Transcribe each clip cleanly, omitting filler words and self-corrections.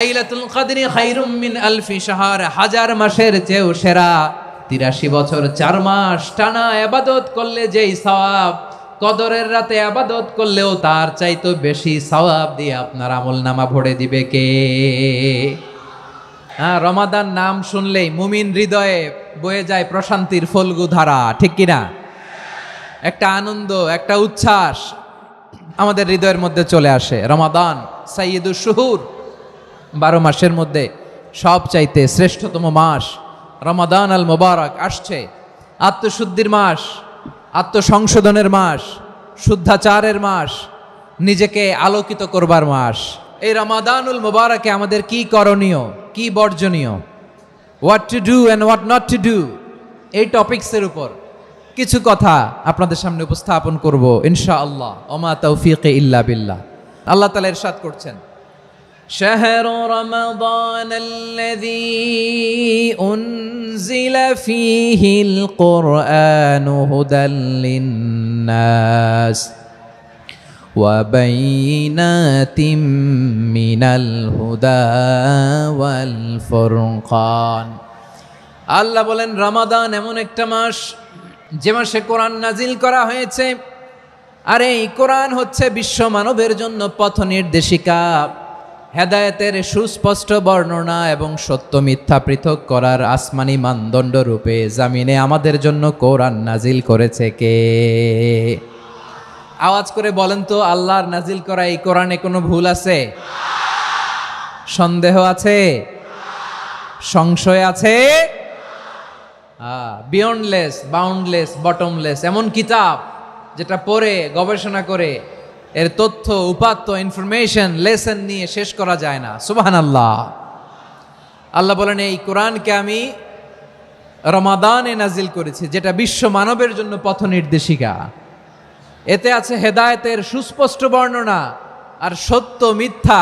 লাইলাতুল কদরি খায়রুম মিন আলফি শাহর, হাজার মাসের চেয়েও সেরা। 83 বছর 4 মাস টানা ইবাদত করলে যেই সওয়াব, কদরের রাতে ইবাদত করলেও তার চাইতে বেশি সওয়াব দিয়ে আপনার আমলনামা ভরে দিবে কে? রমাদান নাম শুনলেই মুমিন হৃদয়ে বয়ে যায় প্রশান্তির ফল্গু ধারা, ঠিক কিনা? একটা আনন্দ, একটা উচ্ছ্বাস আমাদের হৃদয়ের মধ্যে চলে আসে। রমাদান সাইয়্যিদুশ শুহুর, 12 মাসের মধ্যে সব চাইতে শ্রেষ্ঠতম মাস রমাদান আল মুবারক আসছে। আত্মশুদ্ধির মাস, আত্মসংশোধনের মাস, শুদ্ধাচারের মাস, নিজেকে আলোকিত করবার মাস। এই রমাদানুল মুবারকে আমাদের কি করণীয়, কি বর্জনীয়, what to do and what not to do, এই টপিকসের উপর কিছু কথা আপনাদের সামনে উপস্থাপন করব ইনশাআল্লাহ। ওমা তৌফিকে ইল্লা বিল্লাহ। আল্লাহ তাআলা ইরশাদ করছেন, شهر رمضان الذي أنزل فيه القرآن هدى للناس وبينات من الهدى والفرقان। আল্লাহ বলেন রমাদান এমন একটা মাস যে মাসে কোরআন নাজিল করা হয়েছে। আর এই কোরআন হচ্ছে বিশ্ব মানবের জন্য পথ নির্দেশিকা, হেদায়েতের সুস্পষ্ট বর্ণনা এবং সত্য মিথ্যা পৃথক করার আসমানি মানদণ্ড রূপে জামিনে আমাদের জন্য কোরআন নাজিল করেছে কে? আওয়াজ করে বলেন তো, আল্লাহর নাজিল করা এই কোরআনে কোনো ভুল আছে? সন্দেহ আছে? সংশয় আছে? বিয়ন্ডলেস, বাউন্ডলেস, বটমলেস, এমন কিতাব যেটা পড়ে গবেষণা করে এর তথ্য, উপাত্ত, ইনফরমেশন, লেসন নিয়ে শেষ করা যায় না। সুবহানাল্লাহ। আল্লাহ বলেন এই কোরআনকে আমি রমাদানে নাজিল করেছি, যেটা বিশ্ব মানবের জন্য পথ নির্দেশিকা। এতে আছে হেদায়েতের সুস্পষ্ট বর্ণনা আর সত্য মিথ্যা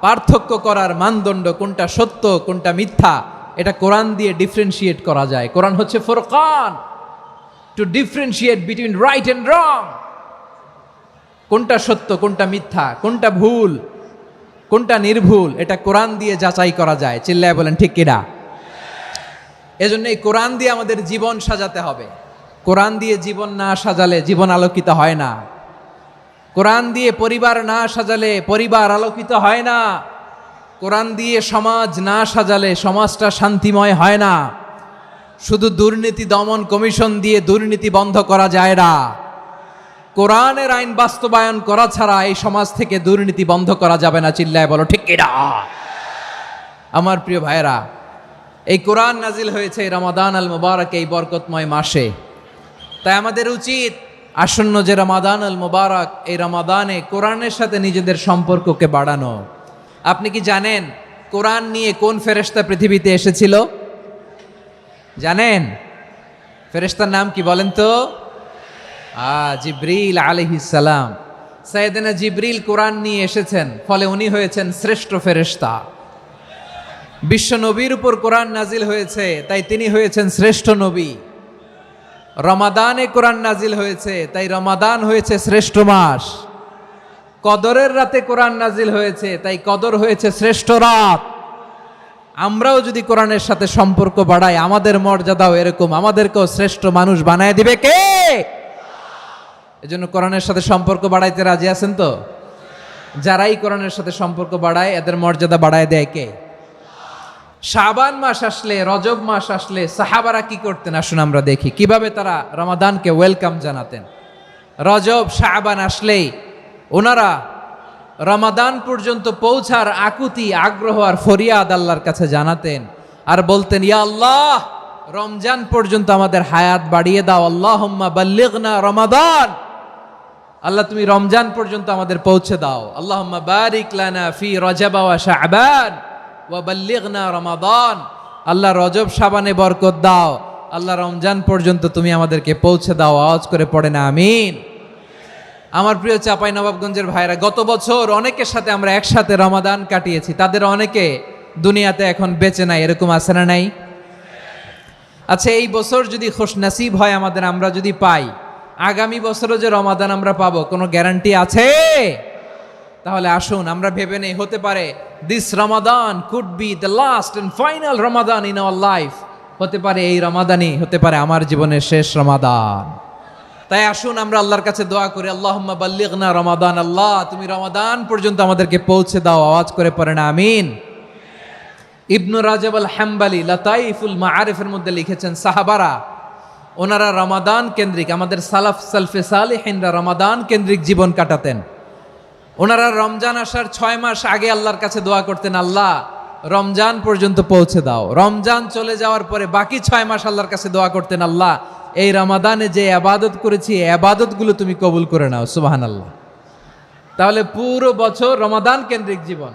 পার্থক্য করার মানদণ্ড, কোনটা সত্য কোনটা মিথ্যা এটা কোরআন দিয়ে ডিফারেন্সিয়েট করা যায়। কোরআন হচ্ছে ফুরকান, to differentiate between right and wrong. কোনটা সত্য, কোনটা মিথ্যা, কোনটা ভুল, কোনটা নির্ভুল, এটা কোরআন দিয়ে যাচাই করা যায়। চিল্লায় বলেন ঠিক কিনা? এজন্য এই কোরআন দিয়ে আমাদের জীবন সাজাতে হবে। কোরআন দিয়ে জীবন না সাজালে জীবন আলোকিত হয় না। কোরআন দিয়ে পরিবার না সাজালে পরিবার আলোকিত হয় না। কোরআন দিয়ে সমাজ না সাজালে সমাজটা শান্তিময় হয় না। শুধু দুর্নীতি দমন কমিশন দিয়ে দুর্নীতি বন্ধ করা যায় না। কোরআনের আইন বাস্তবায়ন করা ছাড়া এই সমাজ থেকে দুর্নীতি বন্ধ করা যাবে না। চিল্লায় বলো ঠিক কিনা? আমার প্রিয় ভাইরা, এই কোরআন নাজিল হয়েছে রমাদান আল মুবারক, এই বরকতময় মাসে। তাই আমাদের উচিত আসন্ন যে রমাদান আল মুবারক, এই রমাদানে কোরআনের সাথে নিজেদের সম্পর্ককে বাড়ানো। আপনি কি জানেন কোরআন নিয়ে কোন ফেরেশতা পৃথিবীতে এসেছিল? জানেন ফেরেশতার নাম কি বলেন তো? জিবরিল আলাইহিস সালাম। সাইয়েদনা জিবরিল কোরআন নিয়ে এসেছেন, ফলে উনি হয়েছেন শ্রেষ্ঠ ফেরেশতা। বিশ্ব নবীর উপর কোরআন নাজিল হয়েছে, তাই তিনি হয়েছেন শ্রেষ্ঠ নবী। রমাদানে কোরআন নাজিল হয়েছে, তাই রমাদান হয়েছে শ্রেষ্ঠ মাস। কদরের রাতে কোরআন নাজিল হয়েছে, তাই কদর হয়েছে শ্রেষ্ঠ রাত। আমরাও যদি কোরআনের সাথে সম্পর্ক বাড়াই, আমাদের মর্যাদাও এরকম, আমাদেরকেও শ্রেষ্ঠ মানুষ বানায় দিবে কে? এজন্য কোরআনের সাথে সম্পর্ক বাড়াইতে রাজি আছেন তো? যারাই কোরআনের সাথে সম্পর্ক বাড়ায় এদের মর্যাদা বাড়ায় দেয় কে? শাবান মাস আসলে, রজব মাস আসলে সাহাবারা কি করতেন আসুন আমরা দেখি কিভাবে তারা রমাদানকে ওয়েলকাম জানাতেন। রজব শাবান আসলেই ওনারা রমাদান পর্যন্ত পৌঁছার আকুতি, আগ্রহ আর ফরিয়াদ আল্লাহর কাছে জানাতেন আর বলতেন, ইয়া আল্লাহ, রমজান পর্যন্ত আমাদের হায়াত বাড়িয়ে দাও। আল্লাহুম্মা বাল্লিগনা রমাদান, আল্লাহ তুমি রমজান পর্যন্ত আমাদের পৌঁছে দাও। আল্লাহুম্মা বারিক লানা ফি রজব ওয়া শাবান ওয়া বাল্লিগনা রমাদান, আল্লাহ রজব শাবানে বরকত দাও, আল্লাহ রমজান পর্যন্ত তুমি আমাদেরকে পৌঁছে দাও। আওয়াজ করে পড়েন আমিন। আমার প্রিয় চাঁপাইনবাবগঞ্জের ভাইরা, গত বছর অনেকের সাথে আমরা একসাথে রমাদান কাটিয়েছি, তাদের অনেকে দুনিয়াতে এখন বেঁচে নাই, এরকম আছে না নাই? আচ্ছা, এই বছর যদি খুশনসিব হয় আমাদের, আমরা যদি পাই, আগামী বছরও যে রমাদান আমরা পাবো কোনো গ্যারান্টি আছে? তাহলে আসুন আমরা ভেবে নেই, হতে পারে this Ramadan could be the last and final Ramadan in our life. হতে পারে এই রমাদানই হতে পারে আমার জীবনের শেষ রমাদান। তাই আসুন আমরা আল্লাহর কাছে দোয়া করি, আল্লাহুম্মা বাল্লিগনা রমাদান। আল্লাহ তুমি রমাদান পর্যন্ত আমাদেরকে পৌঁছে দাও। আওয়াজ করে পড়েন আমিন। ইবনু রাজব আল হাম্বালি লাতাইফুল মাআরিফের মধ্যে লিখেছেন, সাহাবারা ওনারা রমাদান কেন্দ্রিক, আমাদের সালফে সালেহিনরা রমাদান কেন্দ্রিক জীবন কাটাতেন। ওনারা রমজান আসার 6 মাস আগে আল্লাহর কাছে দোয়া করতেন, আল্লাহ রমজান পর্যন্ত পৌঁছে দাও। রমজান চলে যাওয়ার পরে বাকি 6 মাস আল্লাহর কাছে দোয়া করতেন, আল্লাহ এই রমাদানে যে ইবাদত করেছি এই ইবাদতগুলো তুমি কবুল করে নাও। সুবহানাল্লাহ। তাহলে পুরো বছর রমাদান কেন্দ্রিক জীবন।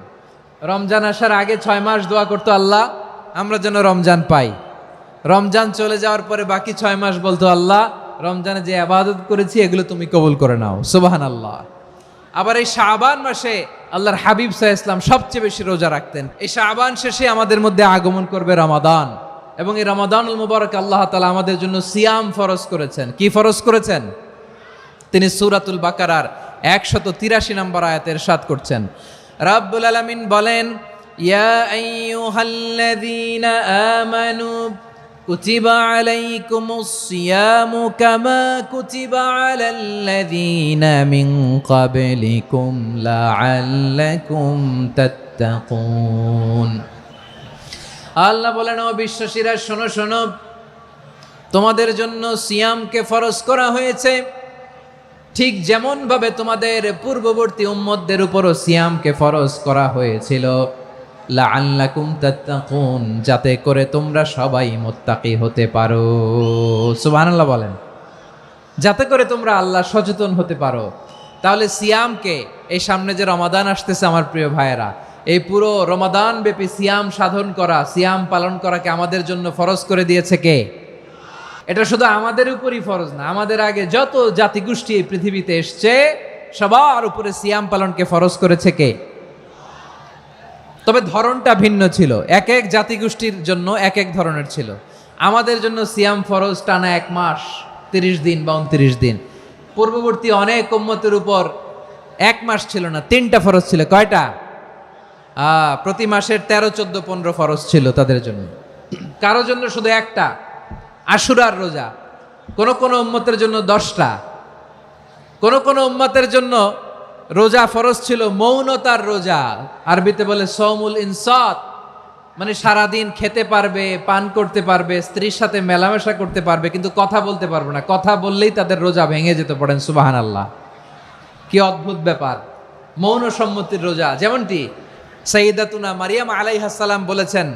রমজান আসার আগে 6 মাস দোয়া করতো, আল্লাহ আমরা যেন রমজান পাই। রমজান চলে যাওয়ার পরে বাকি 6 মাস বলতো, আল্লাহ রমজানে যে ইবাদত করেছি এগুলো তুমি কবুল করে নাও। সুবহানাল্লাহ। আবার এই শাবান মাসে আল্লাহর হাবিব সাল্লাল্লাহু আলাইহি ওয়াসাল্লাম সবচেয়ে বেশি রোজা রাখতেন। এই শাবান শেষে আমাদের মধ্যে আগমন করবে রমাদান, এবং এই রমাদানুল মুবারক আল্লাহ তাআলা আমাদের জন্য সিয়াম ফরজ করেছেন। কি ফরজ করেছেন? তিনি সূরাতুল বাকারার 183 নম্বর আয়াতে ইরশাদ করছেন, রাব্বুল আলামিন বলেন, ইয়া আইয়ুহাল্লাযীনা আমানু কুতিবা আলাইকুমুস সিয়ামু কামা কুতিবা আলাল্লাযীনা মিন ক্বাবলিকুম লাআল্লাকুম তাত্তাকুন। আল্লাহ বলেন, ও বিশ্বাসীরা শোনো শোনো, তোমাদের জন্য সিয়ামকে ফরজ করা হয়েছে ঠিক যেমন ভাবে তোমাদের পূর্ববর্তী উম্মতদের উপরও সিয়ামকে ফরজ করা হয়েছিল, লাআল্লাকুম তাত্তাকুন, যাতে করে তোমরা সবাই মুত্তাকি হতে পারো। সুবহানাল্লাহ বলেন, যাতে করে তোমরা আল্লাহ সচেতন হতে পারো। তাহলে সিয়ামকে, এই সামনে যে রমাদান আসতেছে আমার প্রিয় ভাইয়েরা, এই পুরো রমাদান ব্যাপী সিয়াম সাধন করা, সিয়াম পালন করাকে আমাদের জন্য ফরজ করে দিয়েছে কে? এটা শুধু আমাদের উপরই ফরজ না, আমাদের আগে যত জাতিগোষ্ঠী এই পৃথিবীতে এসছে সবার উপরে সিয়াম পালনকে ফরজ করেছে কে? তবে ধরনটা ভিন্ন ছিল, এক এক জাতিগোষ্ঠীর জন্য এক এক ধরনের ছিল। আমাদের জন্য সিয়াম ফরজ টানা 1 মাস 30 দিন বা 29 দিন। পূর্ববর্তী অনেক উম্মতের উপর 1 মাস ছিল না, 3টা ফরজ ছিল। কয়টা? প্রতি মাসের 13, 14, 15 ফরজ ছিল তাদের জন্য। কারো জন্য শুধু একটা, আশুরার রোজা। কোন কোন উম্মতের জন্য 10টা। কোন কোন উম্মতের জন্য রোজা ফরজ ছিল মৌনতার রোজা, আরবিতে বলে সৌমুল ইনসাত, মানে সারাদিন খেতে পারবে, পান করতে পারবে, স্ত্রীর সাথে মেলামেশা করতে পারবে, কিন্তু কথা বলতে পারবে না। কথা বললেই তাদের রোজা ভেঙে যেতে। পড়েন সুবহানাল্লাহ। কি অদ্ভুত ব্যাপার, মৌন সম্মতির রোজা। যেমনটি সাইয়্যিদাতুনা মারিয়াম আলাইহাস সালাম বলেছেন,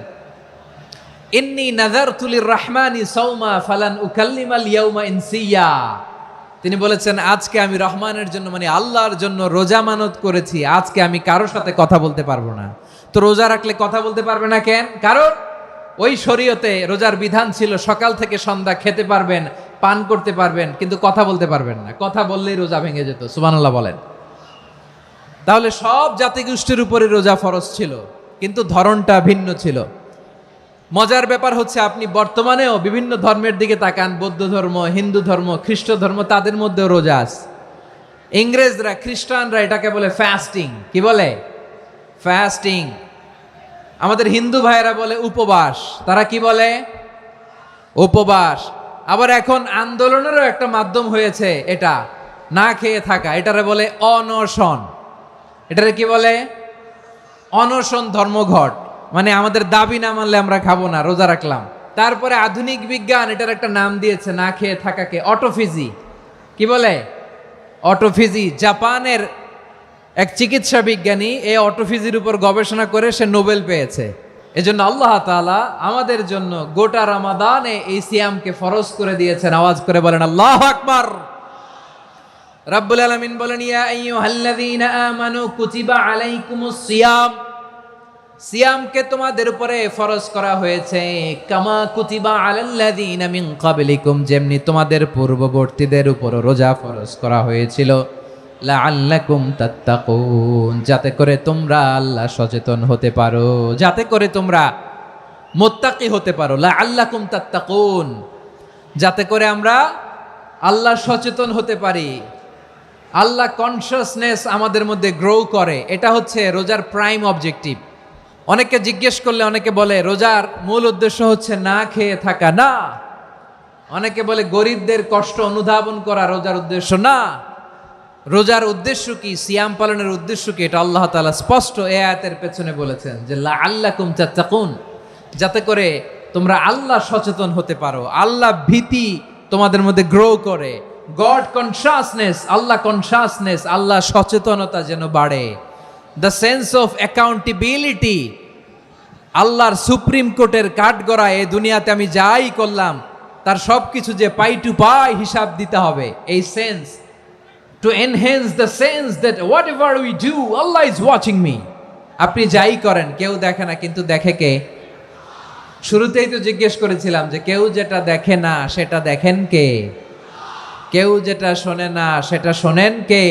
ইন্নী নাযারতু লির-রাহমানি সাওমা ফালান উকাল্লিমাল ইয়াওমা ইনসিয়া। তিনি বলেছেন, আজকে আমি রহমানের জন্য, মানে আল্লাহর জন্য রোজা মানত করেছি, আজকে আমি কারোর সাথে কথা বলতে পারবো না। তো রোজা রাখলে কথা বলতে পারবে না কেন? কারণ ওই শরীয়তে রোজার বিধান ছিল সকাল থেকে সন্ধ্যা খেতে পারবেন, পান করতে পারবেন, কিন্তু কথা বলতে পারবেন না। কথা বললেই রোজা ভেঙে যেত। সুবহানাল্লাহ বলেন। তাহলে সব জাতিগোষ্ঠীর উপরে রোজা ফরজ ছিল, কিন্তু ধরনটা ভিন্ন ছিল। মজার ব্যাপার হচ্ছে, আপনি বর্তমানেও বিভিন্ন ধর্মের দিকে তাকান, বৌদ্ধ ধর্ম, হিন্দু ধর্ম, খ্রিস্ট ধর্ম, তাদের মধ্যেও রোজা আছে। ইংরেজরা, খ্রিস্টানরা এটাকে বলে ফাস্টিং। কি বলে? ফাস্টিং। আমাদের হিন্দু ভাইয়েরা বলে উপবাস। তারা কি বলে? উপবাস। আবার এখন আন্দোলনেরও একটা মাধ্যম হয়েছে এটা, না খেয়ে থাকা। এটারে বলে অনশন। এটারে কি বলে? অনশন ধর্মঘট। মানে আমাদের দাবি না মানলে আমরা খাবো না, রোজা রাখলাম। তারপরে আধুনিক বিজ্ঞান এটার একটা নাম দিয়েছে না খেয়ে থাকাকে, অটোফিজি। কি বলে? অটোফিজি। জাপানের এক চিকিৎসা বিজ্ঞানী এই অটোফিজির উপর গবেষণা করে সে নোবেল পেয়েছে। এজন্য আল্লাহ তাআলা আমাদের জন্য গোটা রমাদানে এই সিয়ামকে ফরজ করে দিয়েছেন। আওয়াজ করে বলেন আল্লাহু আকবার। রাব্বুল আলামিন বলেন, ইয়া আইয়ুহাল্লাযীনা আমানু কুতিবা আলাইকুমুস সিয়াম, সিয়ামকে তোমাদের উপরে ফরজ করা হয়েছে, কামা কুতিবা আলাল্লাযীনা মিন ক্বাবলিকুম, যেমনি তোমাদের পূর্ববর্তীদের উপর রোজা ফরজ করা হয়েছিল, লাআল্লাকুম তাত্তাকুন, যাতে করে তোমরা আল্লাহ সচেতন হতে পারো, যাতে করে তোমরা মুত্তাকি হতে পারো। লাআল্লাকুম তাত্তাকুন, যাতে করে আমরা আল্লাহ সচেতন হতে পারি। আল্লাহ কনসিয়াসনেস আমাদের মধ্যে গ্রো করে, এটা হচ্ছে রোজার প্রাইম অবজেক্টিভ। অনেকে জিজ্ঞেস করলে অনেকে বলে রোজার মূল উদ্দেশ্য হচ্ছে না খেয়ে থাকা, না। অনেকে বলে গরিবদের কষ্ট অনুধাবন করা রোজার উদ্দেশ্য, না। রোজার উদ্দেশ্য কি, সিয়াম পালনের উদ্দেশ্য কি, এটা আল্লাহ তাআলা স্পষ্ট এই আয়াতের পেছনে বলেছেন যে লাআল্লাকুম তাত্তাকুন, যাতে করে তোমরা আল্লাহ সচেতন হতে পারো, আল্লাহ ভীতি তোমাদের মধ্যে গ্রো করে, গড কনসাসনেস, আল্লাহ কনসাসনেস, আল্লাহ সচেতনতা যেন বাড়ে, দ্য সেন্স অফ অ্যাকাউন্টেবিলিটি, আল্লাহর সুপ্রিম কোর্টের কাঠগড়া এই দুনিয়াতে আমি যাই করলাম তার সব কিছু যে পাই টু পাই হিসাব দিতে হবে, এই sense, to enhance the sense that what ever we do Allah is watching me. আপনি যাই করেন কেউ দেখে না, কিন্তু দেখে কে? শুরুতেই তো জিজ্ঞেস করেছিলাম যে কেউ যেটা দেখে না সেটা দেখেন কে? কেউ যেটা শোনে না সেটা শোনেন কে?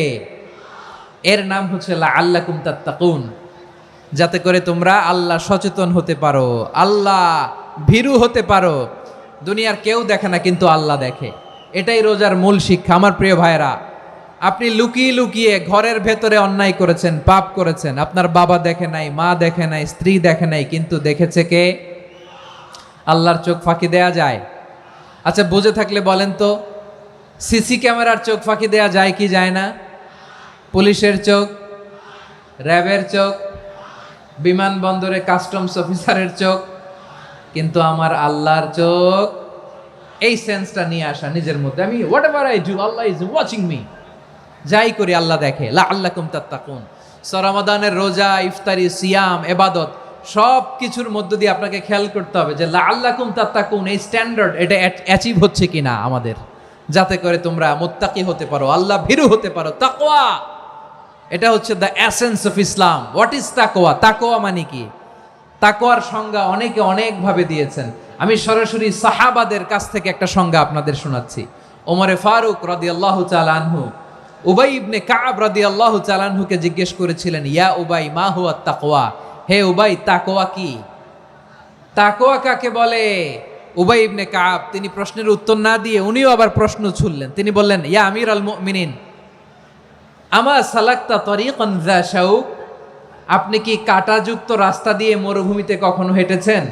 এর নাম হচ্ছে লাআল্লাকুম তাত্তাকুন, যাতে করে তোমরা আল্লাহ সচেতন হতে পারো, আল্লাহ ভীরু হতে পারো। দুনিয়ার কেউ দেখে না, কিন্তু আল্লাহ দেখে। এটাই রোজার মূল শিক্ষা। আমার প্রিয় ভাইরা, আপনি লুকিয়ে লুকিয়ে ঘরের ভেতরে অন্যায় করেছেন, পাপ করেছেন, আপনার বাবা দেখে নাই, মা দেখে নাই, স্ত্রী দেখে নাই, কিন্তু দেখেছে কে? আল্লাহর চোখ ফাঁকি দেয়া যায়? আচ্ছা, বুঝে থাকলে বলেন তো, সিসি ক্যামেরার চোখ ফাঁকি দেয়া যায় কি যায় না? পুলিশের চোখ, র্যাবের চোখ, বিমানবন্দরে কাস্টমস অফিসারের চোখ, কিন্তু আমার আল্লাহর চোখ। এই সেন্সটা নিয়ে আসা নিজের মধ্যে, আমি what ever I do Allah is watching me, যাই করি আল্লাহ দেখে। লাআল্লাকুম তাত্তাকুন। রমাদানের রোজা, ইফতারি, সিয়াম, ইবাদত সব কিছুর মধ্য দিয়ে আপনাকে খেয়াল করতে হবে যে লাআল্লাকুম তাত্তাকুন এই স্ট্যান্ডার্ড এটা অ্যাচিভ হচ্ছে কিনা আমাদের, যাতে করে তোমরা মুত্তাকি হতে পারো, আল্লাহ ভীরু হতে পারো। তাকওয়া, এটা হচ্ছে the essence of Islam. What is তাকওয়া? তাকওয়া মানে কি? তাকওয়ার সংজ্ঞা অনেকে অনেকভাবে দিয়েছেন। আমি সরাসরি সাহাবাদের কাছ থেকে একটা সংজ্ঞা আপনাদের শোনাচ্ছি। ওমরে ফারুক রাদিয়াল্লাহু তাআলা আনহু উবাই ইবনে কাব রাদিয়াল্লাহু তাআলা আনহুকে জিজ্ঞেস করেছিলেন, ইয়া উবাই মা হুয়া তাকওয়া, হে উবাই তাকওয়া কি? তাকওয়া কাকে বলে? উবাই ইবনে কাব তিনি প্রশ্নের উত্তর না দিয়ে উনিও আবার প্রশ্ন ছুড়লেন। তিনি বললেন, ইয়া আমিরাল মুমিনিন আমা সালাকতা তরিকান যা শাউক, আপনি কি কাঁটাযুক্ত রাস্তা দিয়ে মরুভূমিতে কখনো হেঁটেছেন?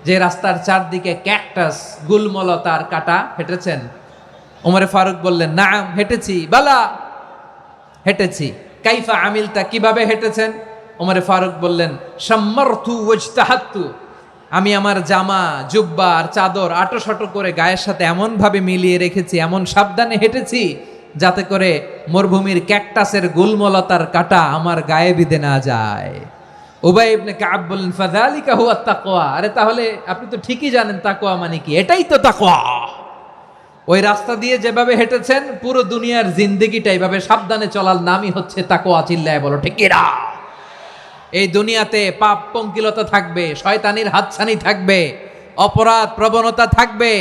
যে রাস্তার চারদিকে ক্যাকটাস, গুলমলতার কাঁটা, হেঁটেছেন? ওমরে ফারুক বললেন, নাম হেঁটেছি। বালা, হেঁটেছি। কাইফা আমিলতা, কিভাবে হেঁটেছেন? ওমরে ফারুক বললেন, শাম্মারতু ওয়াজতাহাতু, আমি আমার জামা, জুব্বা আর চাদর আটোসাটো করে গায়ের সাথে এমনভাবে মিলিয়ে রেখেছি, এমন সাবধানে হেঁটেছি যাতে করে মরুভূমির ক্যাকটাসের গুলমলতার কাঁটা আমার গায়ে বিঁধে না যায়। উবাই ইবনে কাব বললেন, ফাযালিকা হুয়া তাকওয়া, আরে তাহলে আপনি তো ঠিকই জানেন তাকওয়া মানে কি, এটাই তো তাকওয়া। ওই রাস্তা দিয়ে যেভাবে হেঁটেছেন পুরো দুনিয়ার জিন্দেগিটা এইভাবে সাবধানে চলার নামই হচ্ছে তাকওয়া। চিল্লায় বলো ঠিক কিনা? এই দুনিয়াতে পাপ পঙ্কিলতা থাকবে, শয়তানির হাতছানি থাকবে, অপরাধ প্রবণতা থাকবে,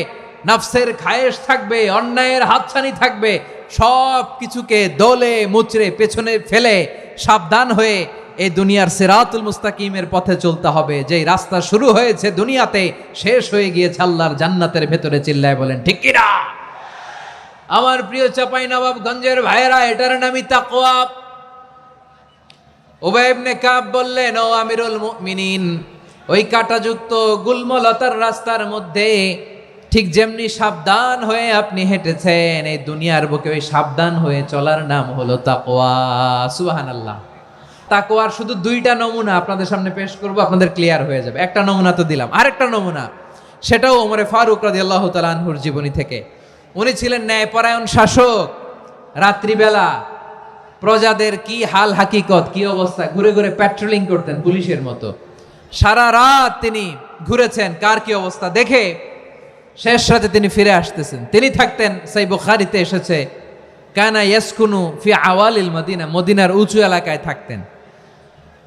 নফসের খায়েশ থাকবে, অন্যায়ের হাতছানি থাকবে। সব কিছুকে দলে মুচড়ে পেছনে ফেলে সাবধান হয়ে এই দুনিয়ার সিরাতুল মুস্তাকিমের পথে চলতে হবে। যেই রাস্তা শুরু হয়েছে দুনিয়াতে, শেষ হয়ে গিয়েছে আল্লাহর জান্নাতের ভেতরে। চিল্লায় বলেন ঠিক কিনা? আমার প্রিয় চাঁপাইনবাবগঞ্জের ভাইয়েরা, এটার নামই তাকওয়া। উবাই ইবনে কাব বললেন, ও আমিরুল মুমিনিন, ওই কাঁটাযুক্ত গুলমলতার রাস্তার মধ্যে ঠিক যেমনি সাবধান হয়ে আপনি হেঁটেছেন, এই দুনিয়ার বুকে ওই সাবধান হয়ে চলার নাম হলো তাকওয়া। সুবহানাল্লাহ। তাকওয়ার শুধু দুইটা নমুনা আপনাদের সামনে পেশ করব, আপনাদের ক্লিয়ার হয়ে যাবে। একটা নমুনা তো দিলাম, আরেকটা নমুনা, সেটাও ওমরে ফারুক রাদিয়াল্লাহু তাআলা আনহুর জীবনী থেকে। উনি ছিলেন ন্যায়পরায়ণ শাসক। রাত্রিবেলা প্রজাদের কি হাল হাকিকত, কি অবস্থা, ঘুরে ঘুরে প্যাট্রোলিং করতেন পুলিশের মতো। সারা রাত তিনি ঘুরেছেন কার কি অবস্থা দেখে, শেষ রাতে তিনি ফিরে আসতেছেন। তিনি থাকতেন, সেই বুখারীতে এসেছে, কানা ইয়াসকুনু ফি আওয়ালিল মদিনা, মদিনার উঁচু এলাকায় থাকতেন।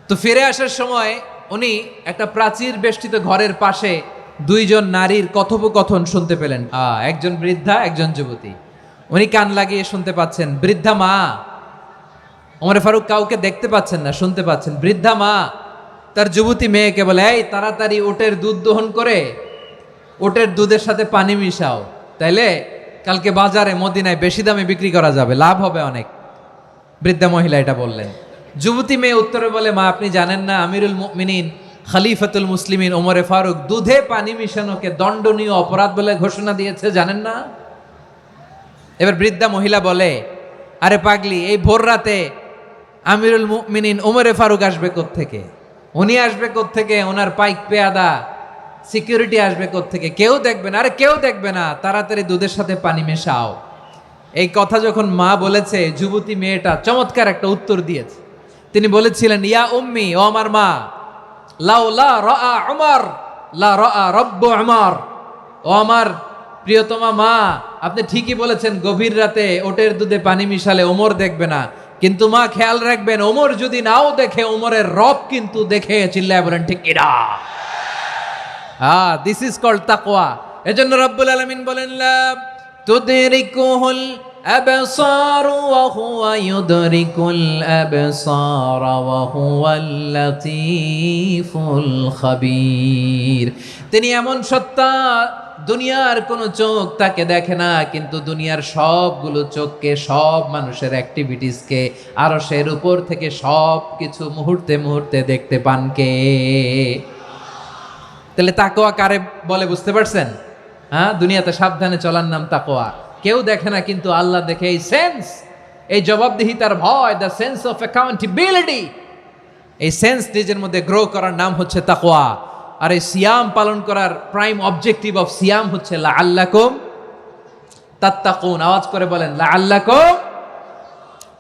তো ফিরে আসার সময় উনি একটা প্রাচীর বেষ্টিত ঘরের পাশে দুইজন নারীর কথোপকথন শুনতে পেলেন। একজন বৃদ্ধা, একজন যুবতী। উনি কান লাগিয়ে শুনতে পাচ্ছেন। বৃদ্ধা মা, ওমর ফারুক কাউকে দেখতে পাচ্ছেন না, শুনতে পাচ্ছেন। বৃদ্ধা মা তার যুবতী মেয়েকে বলে, এই তাড়াতাড়ি ওটের দুধ দহন করে ওটের দুধের সাথে পানি মিশাও, তাইলে কালকে বাজারে মদিনায় বেশি দামে বিক্রি করা যাবে, লাভ হবে অনেক। বৃদ্ধা মহিলা এটা বললেন। যুবতী মেয়ে উত্তরে বলে, মা আপনি জানেন না আমিরুল মুমিনিন খলিফাতুল মুসলিমিন ওমরে ফারুক দুধে পানি মিশানোকে দণ্ডনীয় অপরাধ বলে ঘোষণা দিয়েছে, জানেন না? এবার বৃদ্ধা মহিলা বলে, আরে পাগলি, এই ভোর রাতে আমিরুল মুমিনিন ওমরে ফারুক আসবে কোত্থেকে? উনি আসবে কোত্থেকে? ওনার পাইক পেয়াদা সিকিউরিটি আসবে কোত্থেকে? কেউ দেখবে না। আরে কেউ দেখবে না, তাড়াতাড়ি দুধের সাথে পানি মেশাও। এই কথা যখন মা বলেছে, যুবতী মেয়েটা চমৎকার একটা উত্তর দিয়েছে। তিনি বলেছিলেন, ইয়া উম্মি, ও আমার মা, লাউলা রাআ উমর লা রাআ রব্বু উমর। ও আমার প্রিয়তমা মা, আপনি ঠিকই বলেছেন, গভীর রাতে ওটের দুধে পানি মিশালে ওমর দেখবে না, কিন্তু মা খেয়াল রাখবেন, ওমর যদি নাও দেখে, ওমরের রব কিন্তু দেখে। চিল্লায় বলেন ঠিক কিনা? দিস ইজ কল্ড তাকওয়া। এজন্য রব্বুল আলামিন বলেন, লা তুদরিকুহুল আবসার ওয়া হুয়া ইউদরিকুল আবসার ওয়া হুয়াল লাতীফুল খাবীর। তিনি এমন সত্তা, দুনিয়ার কোনো চোখ তাকে দেখে না, কিন্তু দুনিয়ার সবগুলো চোখকে, সব মানুষের অ্যাক্টিভিটিসকে, আরশের উপর থেকে সব কিছু মুহূর্তে মুহূর্তে দেখতে পান কে? তাহলে তাকওয়া কারে বলে বুঝতে পারছেন? দুনিয়াতে সাবধানে চলার নাম তাকওয়া। কেউ দেখে না, কিন্তু আল্লাহ দেখে। এই সেন্স, এই জবাবদিহিতার ভয়, দ্য সেন্স অফ অ্যাকাউন্টেবিলিটি, এই সেন্স নিজের মধ্যে গ্রো করার নাম হচ্ছে তাকওয়া। আর এই সিয়াম পালন করার প্রাইম অবজেক্টিভ অফ সিয়াম হচ্ছে লাআল্লাকুম তাত্তাকুন। আওয়াজ করে বলেন, লাআল্লাকুম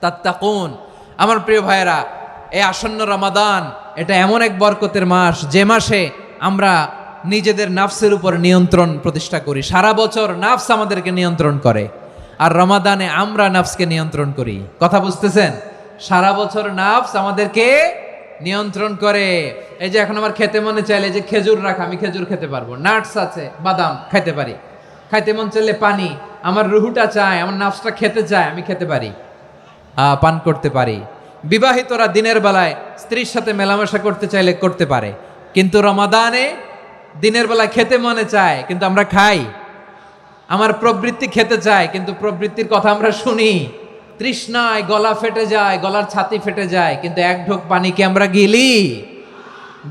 তাত্তাকুন। আমার প্রিয় ভাইয়েরা, এই আসন্ন রমাদান, এটা এমন এক বরকতের মাস, যে মাসে আমরা নিজেদের নাফসের উপর নিয়ন্ত্রণ প্রতিষ্ঠা করি। সারা বছর নাফস আমাদেরকে নিয়ন্ত্রণ করে, আর রমাদানে আমরা নাফসকে নিয়ন্ত্রণ করি। কথা বুঝতেছেন? সারা বছর নাফস আমাদেরকে নিয়ন্ত্রণ করে। এই যে এখন আমার খেতে মনে চাইলে, যে খেজুর রাখা, আমি খেজুর খেতে পারবো, নাটস আছে, বাদাম খাইতে পারি। খাইতে মন চাইলে পানি, আমার রুহুটা চায়, আমার নাফসটা খেতে চায়, আমি খেতে পারি, পান করতে পারি। বিবাহিতরা দিনের বেলায় স্ত্রীর সাথে মেলামেশা করতে চাইলে করতে পারে, কিন্তু রমাদানে দিনের বেলায় খেতে মনে চায়, কিন্তু আমরা খাই। আমার প্রবৃত্তি খেতে চায়, কিন্তু প্রবৃত্তির কথা আমরা শুনি। তৃষ্ণায় গলা ফেটে যায়, গলার ছাতি ফেটে যায়, কিন্তু এক ঢোক পানি কি আমরা গিলি?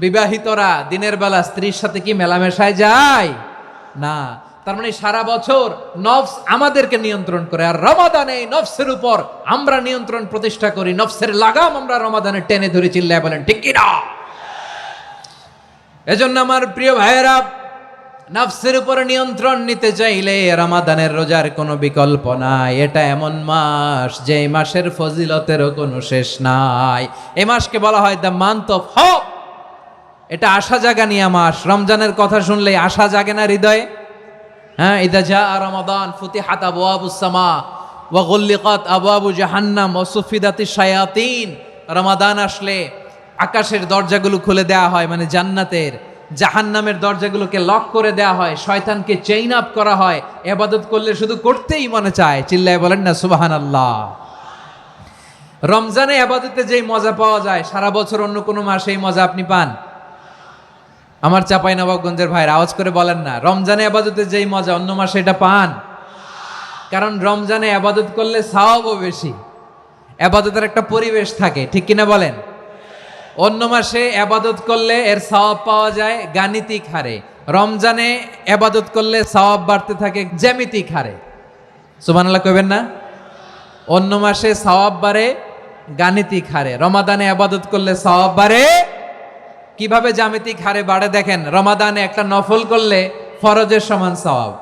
বিবাহিতরা দিনের বেলা স্ত্রীর সাথে কি মেলামেশায় যায়? না। তার মানে সারা বছর নফস আমাদেরকে নিয়ন্ত্রণ করে, আর রমাদানে নফসের উপর আমরা নিয়ন্ত্রণ প্রতিষ্ঠা করি। নফসের লাগাম আমরা রমাদানে টেনে ধরে। চিল্লায় বলেন ঠিক কি না? এজন্য আমার প্রিয় ভাইয়েরা, নফসের উপর নিয়ন্ত্রণ নিতে চাইলে রমাদানের রোজার কোনো বিকল্প নাই। এটা এমন মাস, যে মাসের ফজিলতেরও কোনো শেষ নাই। এই মাসকে বলা হয় দ্য মান্থ অফ হোপ। এটা আশা জাগানিয়া মাস। রমজানের কথা শুনলে আশা জাগে না হৃদয়ে? ইদা জাআ রমাদান ফুতিহাত আবওয়াবুস সামা ওয়া গুল্লিকাত আবওয়াবু জাহান্নাম ওয়া সুফিদাতিশ শায়াতিন। রমাদান আসলে আকাশের দরজাগুলো খুলে দেওয়া হয়, মানে জান্নাতের। জাহান্নামের দরজাগুলোকে লক করে দেওয়া হয়, শয়তানকে চেইন আপ করা হয়। ইবাদত করলে শুধু করতেই মনে চায়। চিল্লায় বলেন না সুবহানাল্লাহ। রমজানে ইবাদতে যেই মজা পাওয়া যায়, সারা বছর অন্য কোনো মাসে এই মজা আপনি পান? আমার চাঁপাইনবাবগঞ্জের ভাইরা আওয়াজ করে বলেন না, রমজানে ইবাদতে যেই মজা অন্য মাসে এটা পান? কারণ রমজানে ইবাদত করলে সওয়াবও বেশি, ইবাদতের একটা পরিবেশ থাকে, ঠিক কিনা বলেন? অন্য মাসে ইবাদত করলে এর সওয়াব পাওয়া যায় গাণিতিক হারে, রমজানে ইবাদত করলে সওয়াব বাড়তে থাকে জ্যামিতিক হারে। সুবহানাল্লাহ কইবেন না? অন্য মাসে সওয়াব বাড়ে গাণিতিক হারে, রমাদানে ইবাদত করলে সওয়াব বাড়ে কিভাবে? জ্যামিতিক হারে বাড়ে। দেখেন, রমাদানে একটা নফল করলে ফরজের সমান সওয়াব,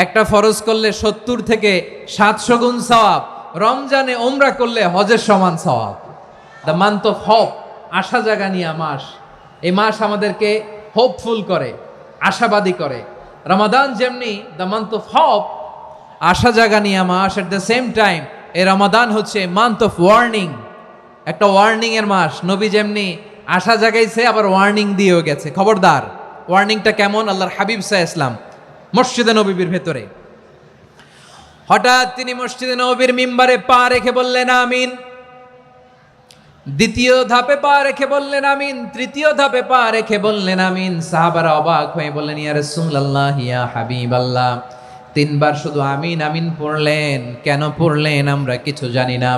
একটা ফরজ করলে 70 থেকে 700 গুণ সওয়াব। রমজানে উমরা করলে হজের সমান সওয়াব। দ্য মান্থ অফ হোপ, আশা জাগানিয়া মাস। এই মাস আমাদেরকে হোপফুল করে, আশাবাদী করে। রমাদান যেমনি দ্য মান্থ অফ হোপ, আশা জাগানিয়া মাস, এট দ্য সেম টাইম এই রমাদান হচ্ছে মান্থ অফ ওয়ার্নিং, একটা ওয়ার্নিং এর মাস। নবী যেমনি আশা জাগাইছে, আবার ওয়ার্নিং দিয়েও গেছে, খবরদার। ওয়ার্নিংটা কেমন? আল্লাহর হাবিব সাল্লাল্লাহু আলাইহি ওয়াসাল্লাম মসজিদে নববীর ভেতরে, হঠাৎ তিনি মসজিদে নববীর মিম্বারে পা রেখে বললেন আমিন। দ্বিতীয় ধাপে পা রেখে বললেন আমিন, তৃতীয় ধাপে পা রেখে বললেন আমিন। সাহাবারা অবাক হয়ে বললেন, ইয়া রাসূলুল্লাহ, ইয়া হাবিবাল্লাহ, 3 বার শুধু আমিন আমিন পড়লেন, কেন পড়লেন আমরা কিছু জানি না।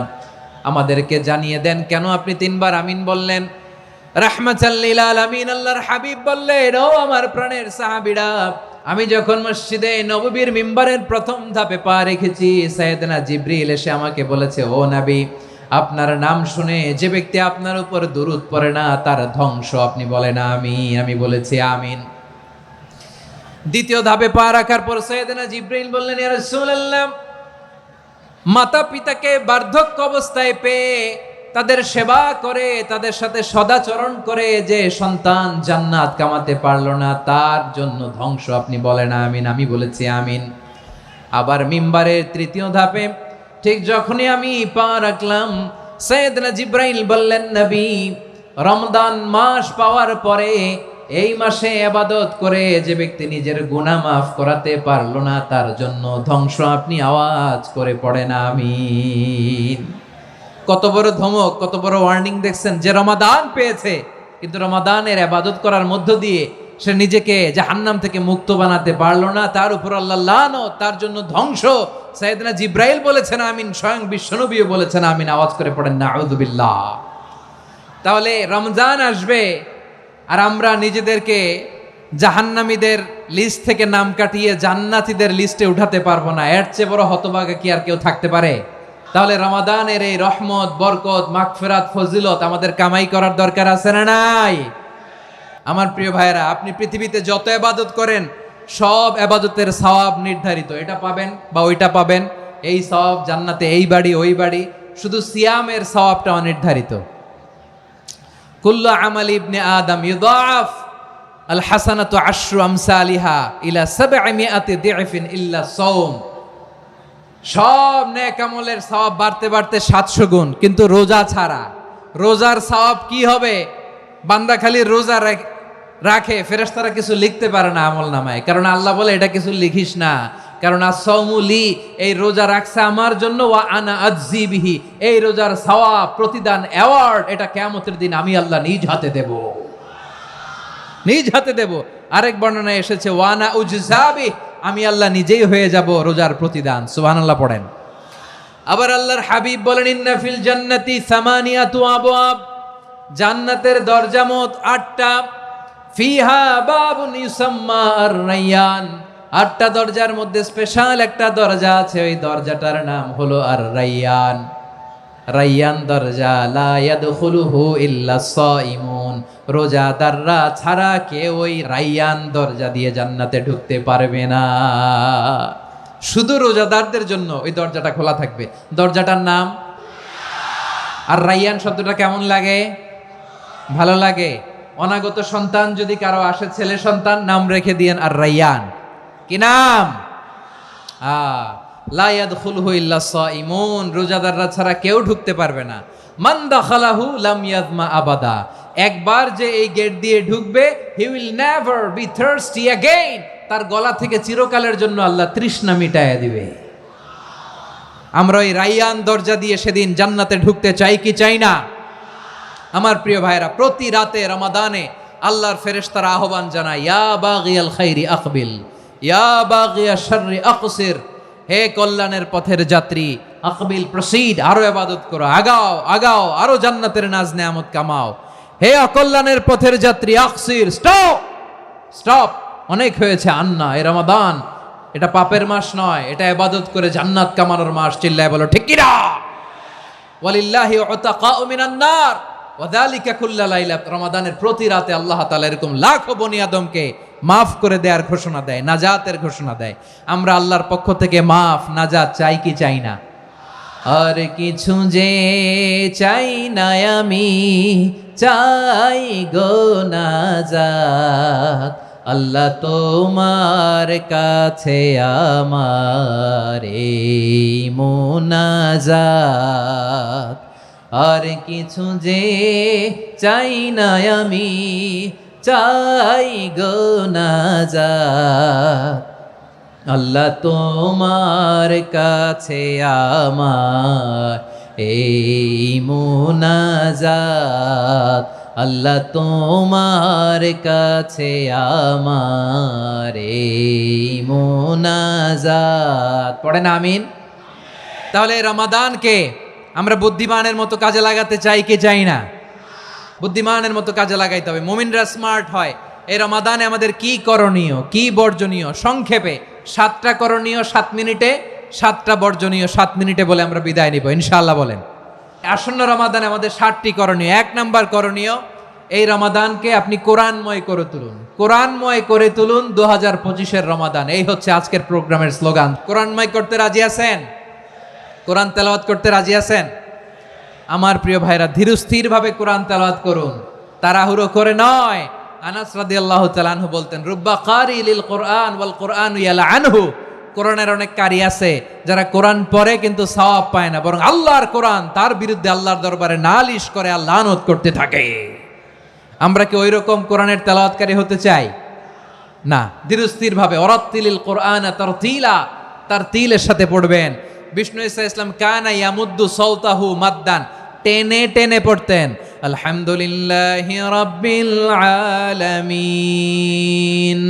আমাদেরকে জানিয়ে দেন কেন আপনি 3 বার আমিন বললেন। রাহমাতাল লিল আলামিন আল্লাহর হাবিব বললেন, ও আমার প্রাণের সাহাবীরা, আমি যখন মসজিদে নববীর মিম্বারের প্রথম ধাপে পা রেখেছি, সাইয়েদনা জিবরিল এসে আমাকে বলেছে, ও নবী, আপনার নাম শুনে যে ব্যক্তি আপনার উপর দুরূদ পড়ে না তার ধ্বংস। আপনি বলেন আমিন। আমি বলেছি আমিন। দ্বিতীয় ধাপে পা রাখার পর সাইয়েদনা জিবরিল বললেন, ইয়া রাসূলুল্লাহ, মাতা পিতাকে বার্ধক্য অবস্থায় পেয়ে তাদের সেবা করে, তাদের সাথে সদাচরণ করে যে সন্তান জান্নাত কামাতে পারলো না তার জন্য ধ্বংস। আপনি বলেন আমিন। আমি বলেছি আমিন। আবার মিম্বারের তৃতীয় ধাপে ঠিক যখনই আমি পা রাখলাম, সাইয়েদনা জিবরাইল বললেন, নবী, রমজান মাস পাওয়ার পরে এই মাসে ইবাদত করে যে ব্যক্তি নিজের গুনাহ মাফ করাতে পারলো না তার জন্য ধ্বংস। আপনি আওয়াজ করে পড়েন আমিন। কত বড় ধমক, কত বড় ওয়ার্নিং দেখছেন। যে রমাদান পেয়েছে কিন্তু রমাদানের ইবাদত করার মধ্য দিয়ে সে নিজেকে জাহান্নাম থেকে মুক্ত বানাতে পারলো না, তার উপর আল্লাহ লানত, তার জন্য ধ্বংস। সাইয়েদনা জিবরাইল বলেছেন আমিন, স্বয়ং বিশ্বনবীও বলেছেন আমিন। আওয়াজ করে পড়েন নাউযুবিল্লাহ। তাহলে রমজান আসবে আর আমরা নিজেদেরকে জাহান্নামীদের লিস্ট থেকে নাম কাটিয়ে জান্নাতীদের লিস্টে উঠাতে পারবো না। এর চেয়ে বড় হতভাগা কি আর কেউ থাকতে পারে? তাহলে রমাদানের এই রহমত, বরকত, মাগফিরাত, ফজিলত আমাদের কামাই করার দরকার আছে না নাই? আমার প্রিয় ভাইরা, আপনি পৃথিবীতে যত ইবাদত করেন সব ইবাদতের সওয়াব নির্ধারিত। এটা পাবেন বা ওইটা পাবেন, এই সওয়াব জান্নাতে, এই বাড়ি ওই বাড়ি। শুধু সিয়ামের সওয়াবটা অনির্ধারিত। কুল্লু আমালি ইবনে আদম ইউদাআফ আল হাসানাতু আশরু আমসালিহা ইলা 700 দি'ফিন ইল্লা সাওম। সব নেক আমলের সওয়াব বাড়তে বাড়তে 700 গুণ, কিন্তু রোজা ছাড়া। রোজার সওয়াব কি হবে? বান্দা খালি রোজা রাখে, ফেরেশতারা কিছু লিখতে পারে না আমল নামায়, কারণ আল্লাহ বলে এটা কিছু লিখিস না, কারণ আস-সাওমুলি, এই রোজা রাখছে আমার জন্য, ওয়া আনা আজজি বিহি, এই রোজার সওয়াব, প্রতিদান, অ্যাওয়ার্ড এটা কিয়ামতের দিন আমি আল্লাহ নিজ হাতে দেব, নিজ হাতে দেব। আরেক বর্ণনায় এসেছে ওয়ানা উজজাবি, আমি আল্লাহ নিজেই হয়ে যাব রোজার প্রতিদান। সুবহানাল্লাহ পড়েন। আবার আল্লাহর হাবিব বলেন, ইন্না ফিল জান্নাতি সামানিয়াতু আবওয়াব, জান্নাতের দরজা মোট 8টা। ফিহা বাবুন ইউসাম্মা আর-রায়্যান, 8টা দরজার মধ্যে স্পেশাল একটা দরজা আছে, ওই দরজাটার নাম হলো আর-রায়্যান। রায়্যান দরজা, লা ইয়াদখুলুহু ইল্লা সাইমুন, রোজাদাররা ছাড়া কেউ ওই রায়্যান দরজা দিয়ে জান্নাতে ঢুকতে পারবে না। শুধু রোজাদারদের জন্য ওই দরজাটা খোলা থাকবে। দরজাটার নাম আর রায়্যান। শব্দটা কেমন লাগে? ভালো লাগে। অনাগত সন্তান যদি কারো আসে, ছেলে সন্তান, নাম রেখে দিয়েন আর রায়্যান। কি নাম? লা ইয়াদখুলুহু ইল্লা সাইমুন, রোজাদাররা ছাড়া কেউ ঢুকতে পারবে না। মান দাখালাহু লাম ইয়াজমা আবাদা, একবার যে এই গেট দিয়ে ঢুকবে, he will never be thirsty again, তার গলা থেকে চিরকালের জন্য আল্লাহ তৃষ্ণা মিটায়া দিবে। আমরা ওই রায়্যান দরজা দিয়ে সেদিন জান্নাতে ঢুকতে চাই কি চাই না? আমার প্রিয় ভাইরা, প্রতি রাতে রমাদানে আল্লাহর ফেরেশতারা আহ্বান জানায়, ইয়া বাগিয়াল খাইরি আকবিল, ইয়া বাগিয়াশ শাররি আকসির, হে কল্যাণের পথের যাত্রী, আকবিল, প্রসিড, আরো ইবাদত করো, আগাও আগাও, আরো জান্নাতের নাজ নেয়ামত কামাও। হে অকল্যাণের পথের যাত্রী, আকসির, স্টপ স্টপ, অনেক হয়েছে। আন্না, এ রমাদান এটা পাপের মাস নয়, এটা ইবাদত করে জান্নাত কামানোর মাস। চিল্লায় বলো ঠিক কি না? ওয়ালিল্লাহি উতাকাউ মিনান নার ওয়া যালিকা কুল্লা লাইলা, রমাদানের প্রতি রাতে আল্লাহ তাআলা এরকম লাখো বনি আদমকে মাফ করে দেওয়ার ঘোষণা দেয়, নাজাতের ঘোষণা দেয়। আমরা আল্লাহর পক্ষ থেকে মাফ, নাজাত চাই কি চাই না? আর কিছু যে চাই না আমি, চাই গো নাজাত, আল্লাহ তোমার কাছে আমার এই মুনাজাত। আর কিছু যে চাই না আমি, চাই গো নাজাত, আল্লাহ তোমার কাছে আমার এই মুনাজাত, আল্লাহ তোমার কাছে আমার এই মুনাজাত। পড়েন আমিন। তাহলে রমাদানকে আমরা বুদ্ধিমানের মতো কাজে লাগাতে চাই কি চাই না? বুদ্ধিমানের মতো কাজে লাগাইতে হবে। মুমিনরা স্মার্ট হয়। এই রমাদানে আমাদের কি করণীয়, কি বর্জনীয়, সংক্ষেপে 7টা করণীয় 7 মিনিটে, 7টা বর্জনীয় 7 মিনিটে বলে আমরা বিদায় নিব ইনশাআল্লাহ। বলেন, আসন্ন রমাদানে আমাদের 7টি করণীয়। 1 নাম্বার করণীয়, এই রমাদানকে আপনি কোরআনময় করে তুলুন। কোরআনময় করে তুলুন 2025-এর রমাদান। এই হচ্ছে আজকের প্রোগ্রামের স্লোগান। কোরআনময় করতে রাজি আছেন? কোরআন তেলাওয়াত করতে রাজি আছেন? আমার প্রিয় ভাইরা, ধীরস্থির ভাবে কোরআন তেলাওয়াত করুন, তাড়াহুড়ো করে নয়। আনাস রাদিয়াল্লাহু তাআলা আনহু বলতেন, রুব্বা কারি লিল কোরআন ওয়াল কোরআন ইয়ালআনহু। কোরআনের অনেক কারি আছে যারা কোরআন পড়ে কিন্তু সওয়াব পায় না, বরং আল্লাহর কোরআন তার বিরুদ্ধে আল্লাহর দরবারে নালিশ করে আর লানত করতে থাকে। আমরা কি ওইরকম কোরআনের তেলাওয়াতকারী হতে চাই? না। ধীরস্থির ভাবে ওয়ারাত্তিলিল কোরআন তারতিলা, তার তিলের সাথে পড়বেন। বিষ্ণু ঈসা ইসলাম কানা ইয়ামুদ্দু সাওতাহু মাদ্দান, টেনে টেনে পড়তেন। আলহামদুলিল্লাহি রাব্বিল আলামিন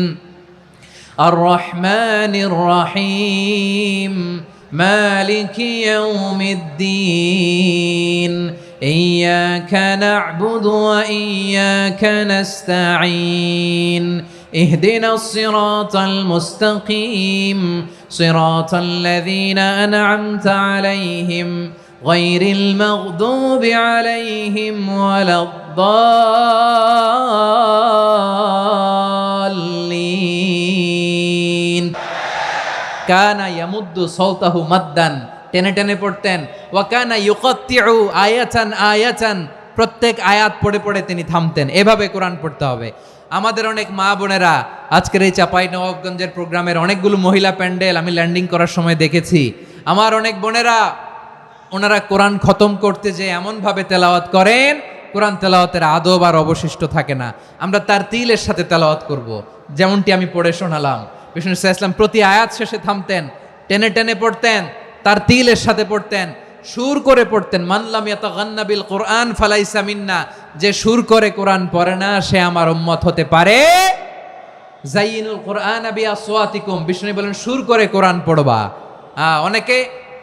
আর রহমানির রহিম মালিকি ইয়াউমিদ্দিন ইয়্যাকা না'বুদু ওয়া ইয়্যাকা নাস্তাঈন اهدنا الصراط المستقيم صراط الذين أنعمت عليهم غير المغضوب عليهم ولا الضالين كان يمد صوته مدا টেনে টেনে পড়তেন। ওয়া কানা ইউকাত্তিউ আয়াতান আয়াতান, প্রত্যেক আয়াত পড়ে পড়ে তিনি থামতেন। এভাবে কোরআন পড়তে হবে। আমাদের অনেক মা বোনেরা আজকের এই চাঁপাইনবাবগঞ্জের প্রোগ্রামের অনেকগুলো মহিলা প্যান্ডেল আমি ল্যান্ডিং করার সময় দেখেছি। আমার অনেক বোনেরা ওনারা কোরআন খতম করতে যে এমনভাবে তেলাওয়াত করেন, কোরআন তেলাওয়াতের আদব আর অবশিষ্ট থাকে না। আমরা তার তিলের সাথে তেলাওয়াত করব, যেমনটি আমি পড়ে শোনালাম। বিষ্ণু ইসলাম প্রতি আয়াত শেষে থামতেন, টেনে টেনে পড়তেন, তার তিলের সাথে পড়তেন, সুর করে পড়তেন। মানলাম ইয়াতাগান্না বিল কোরআন ফালাইসা মিন্না, যে সুর করে কোরআন পড়ে না সে আমার উম্মত হতে পারে। জাইনুল কোরআন বিআসওয়াতিকুম, বিষ্ণু বলেন সুর করে কোরআন পড়বা। অনেকে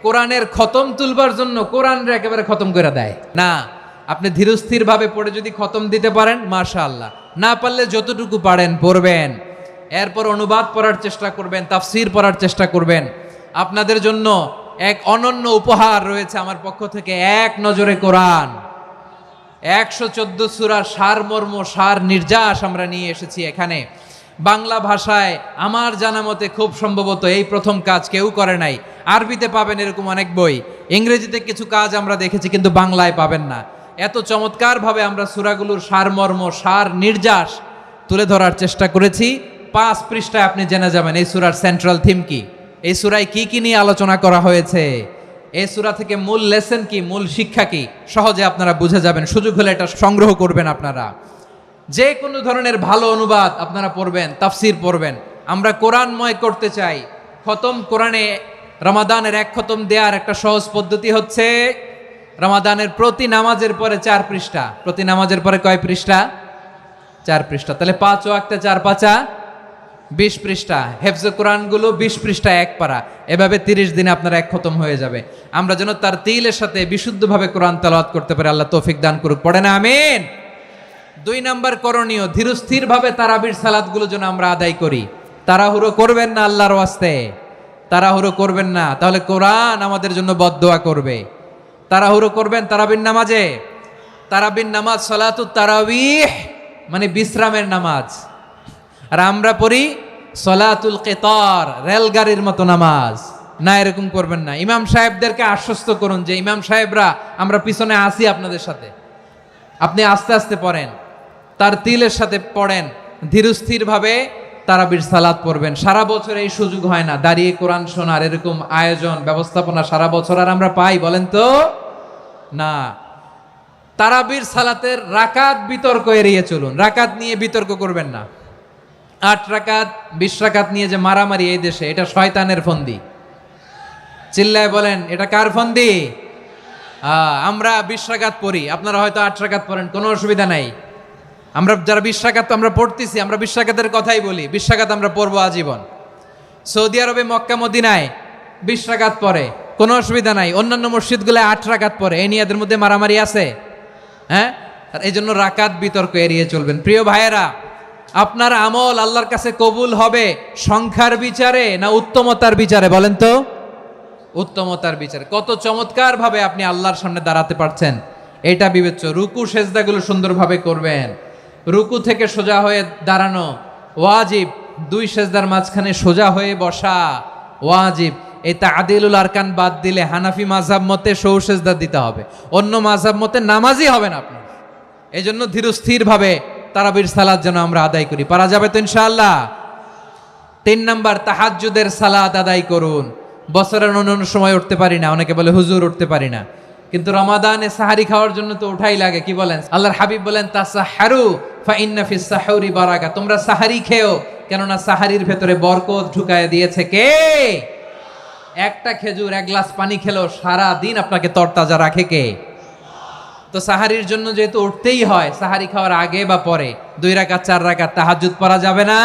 কোরআনের খতম তুলবার জন্য কোরআনরে একেবারে খতম করে দেয় না। আপনি ধীরস্থির ভাবে পড়ে যদি খতম দিতে পারেন মাশাআল্লাহ, না পারলে যতটুকু পারেন পড়বেন। এরপর অনুবাদ পড়ার চেষ্টা করবেন, তাফসীর পড়ার চেষ্টা করবেন। আপনাদের জন্য এক অনন্য উপহার রয়েছে আমার পক্ষ থেকে, এক নজরে কোরআন। 114 সূরার সারমর্ম, সার নির্যাস আমরা নিয়ে এসেছি এখানে। বাংলা ভাষায় আমার জানা মতে খুব সম্ভবত এই প্রথম কাজ, কেউ করে নাই। আরবিতে পাবেন এরকম অনেক বই, ইংরেজিতে কিছু কাজ আমরা দেখেছি, কিন্তু বাংলায় পাবেন না। এত চমৎকারভাবে আমরা সূরাগুলোর সারমর্ম, সার নির্যাস তুলে ধরার চেষ্টা করেছি। 5 পৃষ্ঠায় আপনি জেনে যাবেন এই সূরার সেন্ট্রাল থিম কি, এই সূরায় কি কি নিয়ে আলোচনা করা হয়েছে, এই সূরা থেকে মূল লেসন কি, মূল শিক্ষা কি, সহজে আপনারা বুঝে যাবেন। সুযোগ হলে এটা সংগ্রহ করবেন আপনারা। যে কোনো ধরনের ভালো অনুবাদ আপনারা পড়বেন, তাফসীর পড়বেন। আমরা কোরআনময় করতে চাই। খতম কোরআনে রমাদানের 1 খতম দেওয়ার একটা সহজ পদ্ধতি হচ্ছে, রমাদানের প্রতি নামাজের পরে 4 পৃষ্ঠা। প্রতি নামাজের পরে কয় পৃষ্ঠা? 4 পৃষ্ঠা। তাহলে 5 ওয়াক্তে 4 পাঁচা 20 পৃষ্ঠা। হেফজে কোরআনগুলো 20 পৃষ্ঠা 1 পারা। এভাবে 30 দিনে আপনার 1 খতম হয়ে যাবে। আমরা যেন তার তিলের সাথে বিশুদ্ধভাবে কোরআন তেলাওয়াত করতে পারি, আল্লাহ তৌফিক দান করুক। পড়ে না আমিন। 2 নাম্বার করণীয়, ধীরস্থিরভাবে তারাবির সালাতগুলো যেন আমরা আদায় করি। তাড়াহুড়ো করবেন না আল্লাহর ওয়াস্তে, তাড়াহুড়ো করবেন না, তাহলে কোরআন আমাদের জন্য বদদোয়া করবে। তাড়াহুড়ো করবেন তারাবির নামাজে। তারাবির নামাজ সালাতুত তারাবিহ মানে বিশ্রামের নামাজ। আর আমরা পড়ি সলাতুল কিতার, রেলগাড়ির মতো নামাজ। না, এরকম করবেন না। ইমাম সাহেবদেরকে আশ্বস্ত করুন যে ইমাম সাহেবরা আমরা পিছনে আসি আপনাদের সাথে, আপনি আস্তে আস্তে পড়েন, তার তিলের সাথে পড়েন, ধীরস্থিরভাবে তারাবির সালাত পড়বেন। সারা বছর এই সুযোগ হয় না দাঁড়িয়ে কোরআন শোনার, এরকম আয়োজন ব্যবস্থাপনা সারা বছর আর আমরা পাই বলেন তো না। তারাবির সালাতের রাকাত বিতর্ক এড়িয়ে চলুন। রাকাত নিয়ে বিতর্ক করবেন না। 8 রাকাত 20 রাকাত নিয়ে যে মারামারি এই দেশে, এটা শয়তানের ফন্দি। চিল্লায় বলেন এটা কার ফন্দি? আমরা 20 রাকাত পড়ি, আপনারা হয়তো 8 রাকাত পড়েন, কোনো অসুবিধা নাই। আমরা যারা 20 রাকাত আমরা পড়তেছি, আমরা 20 রাকাতের কথাই বলি। 20 রাকাত আমরা পড়বো আজীবন। সৌদি আরবে মক্কা মদিনায় 20 রাকাত পড়ে, কোনো অসুবিধা নাই। অন্যান্য মসজিদগুলো 8 রাকাত পড়ে, এই নিয়ে এদের মধ্যে মারামারি আছে? হ্যাঁ, আর এই জন্য রাকাত বিতর্ক এড়িয়ে চলবেন। প্রিয় ভাইয়েরা, আপনার আমল আল্লাহর কাছে কবুল হবে সংখ্যার বিচারে না উত্তমতার বিচারে? বলেন তো। উত্তমতার বিচারে। কত চমৎকার ভাবে আপনি আল্লাহর সামনে দাঁড়াতে পারছেন এটা বিবেচ্য। রুকু সেজদাগুলো সুন্দরভাবে করবেন। রুকু থেকে সোজা হয়ে দাঁড়ানো ওয়াজিব, 2 সেজদার মাঝখানে সোজা হয়ে বসা ওয়াজিব। এই তা'দিলুল আরকান বাদ দিলে হানাফি মাযহাব মতে সৌ সেজদা দিতে হবে, অন্য মাযহাব মতে নামাজই হবে না আপনার। এই জন্য ধীরস্থির ভাবে তারাবির সালাত যেন আমরা আদায় করি। পারা যাবে তো ইনশাআল্লাহ? 3 নাম্বার, তাহাজ্জুদের সালাত আদায় করুন। বছরের অন্য সময় উঠতে পারি না, অনেকে বলে হুজুর উঠতে পারি না, কিন্তু রমাদানে সাহারি খাওয়ার জন্য তো ওঠাই লাগে। কি বলেন? আল্লাহর হাবিব বলেন তাসাহহারু ফা ইন্না ফিস সাহুরি বারাকা, তোমরা সাহারি খেও, কেননা সাহারির ভেতরে বরকত ঢুকায় দিয়েছে কে? একটা খেজুর, 1 গ্লাস পানি খেলেও সারা দিন আপনাকে তরতাজা রাখে কে? তো সাহারির জন্য যেহেতু উঠতেই হয়, সাহারি খাওয়ার আগে বা পরে 2 রাকাত 4 রাকাত তাহাজ্জুদ পড়া যাবে না?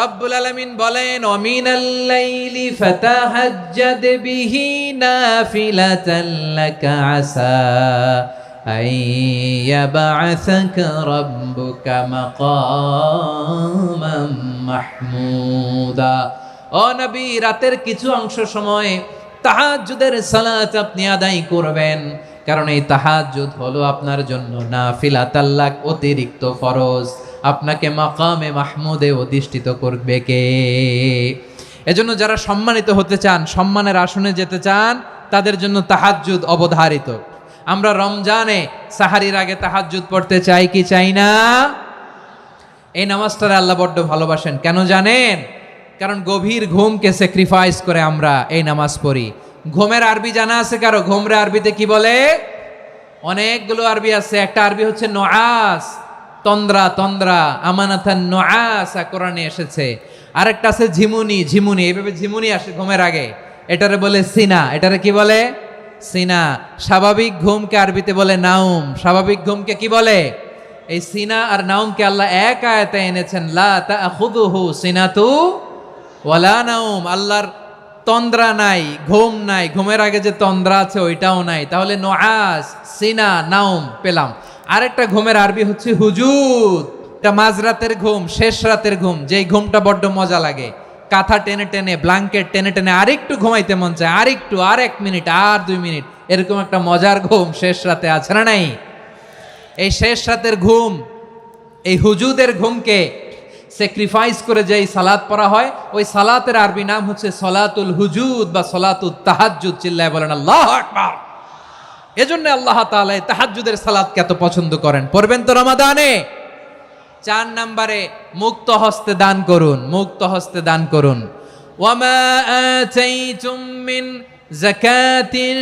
রব্বুল আলামিন বলেন ওয়ামিনাল লাইলি ফাতাহাজ্জাদ বিহি নাফিলাতান লাকা আসা আইয়াবআসাকা রাব্বুকা মাকামান মাহমুদা। ও নবী, রাতের কিছু অংশ সময় তাহাজ্জুদের সালাত আপনি আদায় করবেন, কারণ এই তাহাজ্জুদ হলো আপনার জন্য নাফিলাতাল লাক, অতিরিক্ত ফরজ। আপনাকে মাকামে মাহমুদে অধিষ্ঠিত করবে কে? এজন্য যারা সম্মানিত হতে চান, সম্মানের আসনে যেতে চান, তাদের জন্য তাহাজ্জুদ অবধারিত। আমরা রমজানে সাহারির আগে তাহাজ্জুদ পড়তে চাই কি চাই না? এই নামাজটারে আল্লাহ বড্ড ভালোবাসেন। কেন জানেন? কারণ গভীর ঘুমকে স্যাক্রিফাইস করে আমরা এই নামাজ পড়ি। ঘুমের আরবি জানা আছে কারো? ঘুমরে আরবিতে কি বলে? অনেকগুলো আরবি আছে। একটা আরবি হচ্ছে নুআস, তন্দ্রা, তন্দ্রা, আমানাতান নুআসা কোরআনে এসেছে। আরেকটা আছে ঝিমুনি, ঝিমুনি, এইভাবে ঝিমুনি আসে ঘুমের আগে, এটারে বলে সিনা। এটারে কি বলে? সিনা। স্বাভাবিক ঘুমকে আরবিতে বলে নাউম। স্বাভাবিক ঘুমকে কি বলে? এই সিনা আর নাউমকে আল্লাহ এক আয়াতে এনেছেন, লা তাখুযুহু সিনাতু ওয়ালা নাউম। আল্লাহর তন্দ্রা নাই, ঘুম নাই। ঘুমের আগে যে তন্দ্রা আছে ওইটাও নাই। তাহলে নুআস, সিনা, নাউম পেলাম। আরেকটা ঘুমের আরবি হচ্ছে হুজুদ। এটা মাঝরাতের ঘুম, শেষ রাতের ঘুম, যেই ঘুমটা বড্ড মজা লাগে। কাঁথা টেনে টেনে, ব্ল্যাঙ্কেট টেনে টেনে আরেকটু ঘুমাইতে মন চায়, আরেকটু, আর 1 মিনিট, আর 2 মিনিট, এরকম একটা মজার ঘুম শেষ রাতে আছে না নাই? এই শেষ রাতের ঘুম, এই হুজুদের ঘুমকে স্যাক্রিফাইস করে যেই সালাত পড়া হয়, ওই সালাতের আরবি নাম হচ্ছে সলাতুল হুজুদ বা সলাতুত তাহাজ্জুদ। চিল্লায় বলেন আল্লাহু আকবার। এজন্য আল্লাহ তাআলা তাহাজ্জুদের সালাতকে এত পছন্দ করেন। পড়বেন তো রমাদানে। 4 নম্বরে, মুক্ত হস্তে দান করুন। মুক্ত হস্তে দান করুন। ওয়ামা আতাইতুম মিন যাকাতিন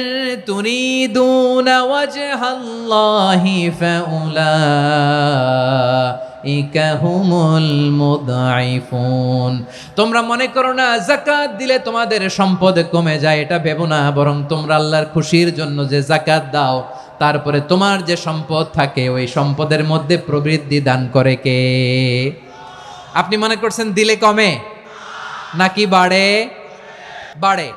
তুরিদুনা ওয়াজহাল্লাহি ফাউলাইকা হুমুল মুদঈফুন। তোমরা মনে করো না যাকাত দিলে তোমাদের সম্পদ কমে যায়, এটা ভেবো না। বরং তোমরা আল্লাহর খুশির জন্য যে যাকাত দাও, তারপরে তোমার যে সম্পদ থাকে ওই সম্পদের মধ্যে প্রবৃদ্ধি দান করে কে? আপনি মনে করছেন দিলে কমে নাকি বাড়ে? বাড়ে।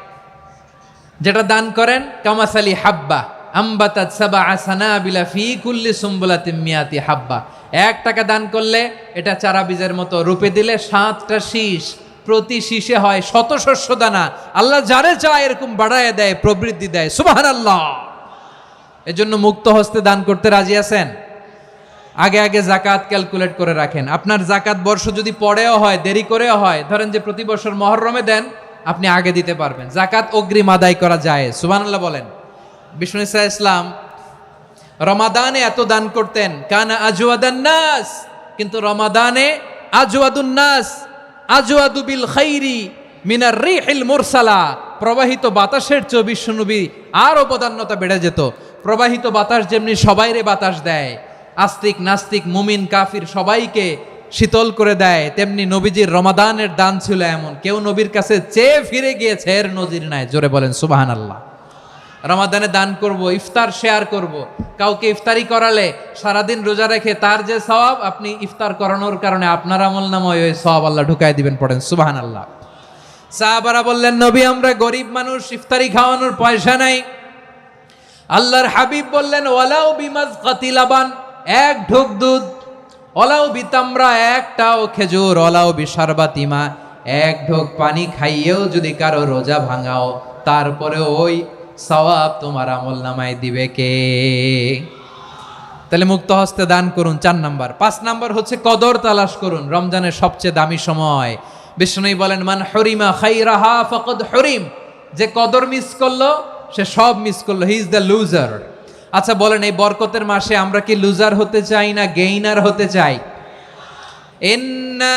যেটা দান করেন, কামাসালি হাব্বা আম্বাতাত সাবআ সানাবিলা ফি কুল্লি সুম্বুলাতিন মিয়াতি হাব্বা। 1 টাকা দান করলে এটা চারা বীজের মতো, রূপে দিলে 7টা শীষ, প্রতি শীষে হয় 100 শস্য দানা। আল্লাহ যারে চায় এরকম বাড়ায় দেয়, প্রবৃদ্ধি দেয়। সুবহানাল্লাহ। এজন্য মুক্ত হস্তে দান করতে রাজি আছেন? আগে আগে যাকাত ক্যালকুলেট করে রাখেন। আপনার যাকাত বর্ষ যদি পরেও হয়, দেরি করেও হয়, ধরেন যে প্রতি বছর মুহররমে দেন, আপনি আগে দিতে পারবেন। যাকাত অগ্রিম আদায় করা যায়। সুবহানাল্লাহ বলেন। বিষ্ণু ইসা ইসলাম রমাদানে এত দান করতেন, কানা আজওয়াদান নাস, কিন্তু রমাদানে আজওয়াদুন নাস আজওয়াদু বিল খাইরি মিনার রিহিল মুরসালা। প্রবাহিত বাতাসের চেয়ে বিশ্বনবী আর অবদান্যতা বেড়ে যেত। প্রবাহিত বাতাস যেমনি সবাইরে বাতাস দেয়, আস্তিক নাস্তিক মুমিন কাফির সবাইকে শীতল করে দেয়, তেমনি নবীজির রমাদানের দান ছিল এমন, কেউ নবীর কাছে চেয়ে ফিরে গিয়েছে এর নজির নাই। জোরে বলেন সুবহানাল্লাহ। রমাদানে দান করব, ইফতার শেয়ার করব। কাউকে ইফতারি করালে সারাদিন রোজা রেখে তার যে সওয়াব, আপনি ইফতার করানোর কারণে আপনার আমল নামায় ওই সওয়াব আল্লাহ ঢুকায় দিবেন। পড়েন সুবহানাল্লাহ। সাহাবারা বললেন, নবী আমরা গরিব মানুষ, ইফতারি খাওয়ানোর পয়সা নাই। আল্লাহর হাবিব বললেন, ওয়ালাউ বিমাজকাতি লাবান, এক ঢোক দুধ, ওয়ালাউ বিতামরা, একটাও খেজুর, ওয়ালাউ বিশারবাতিমা, এক ঢোক পানি খাইয়েও যদি কারো রোজা ভাঙাও, তারপরে ওই সওয়াব তোমার আমল নামায় দিবে কে? তাহলে মুক্ত হস্তে দান করুন, 4 নাম্বার। 5 নাম্বার হচ্ছে কদর তালাশ করুন, রমজানের সবচেয়ে দামি সময়। বিষ্ণু বলেন, মান হরিমা খাইরাহা ফাকাদ হরিম, যে কদর মিস করলো সে সব মিস করলো, হি ইজ দ্য লুজার। আচ্ছা বলেন, এই বরকতের মাসে আমরা কি লুজার হতে চাই না গেইনার হতে চাই? ইন্না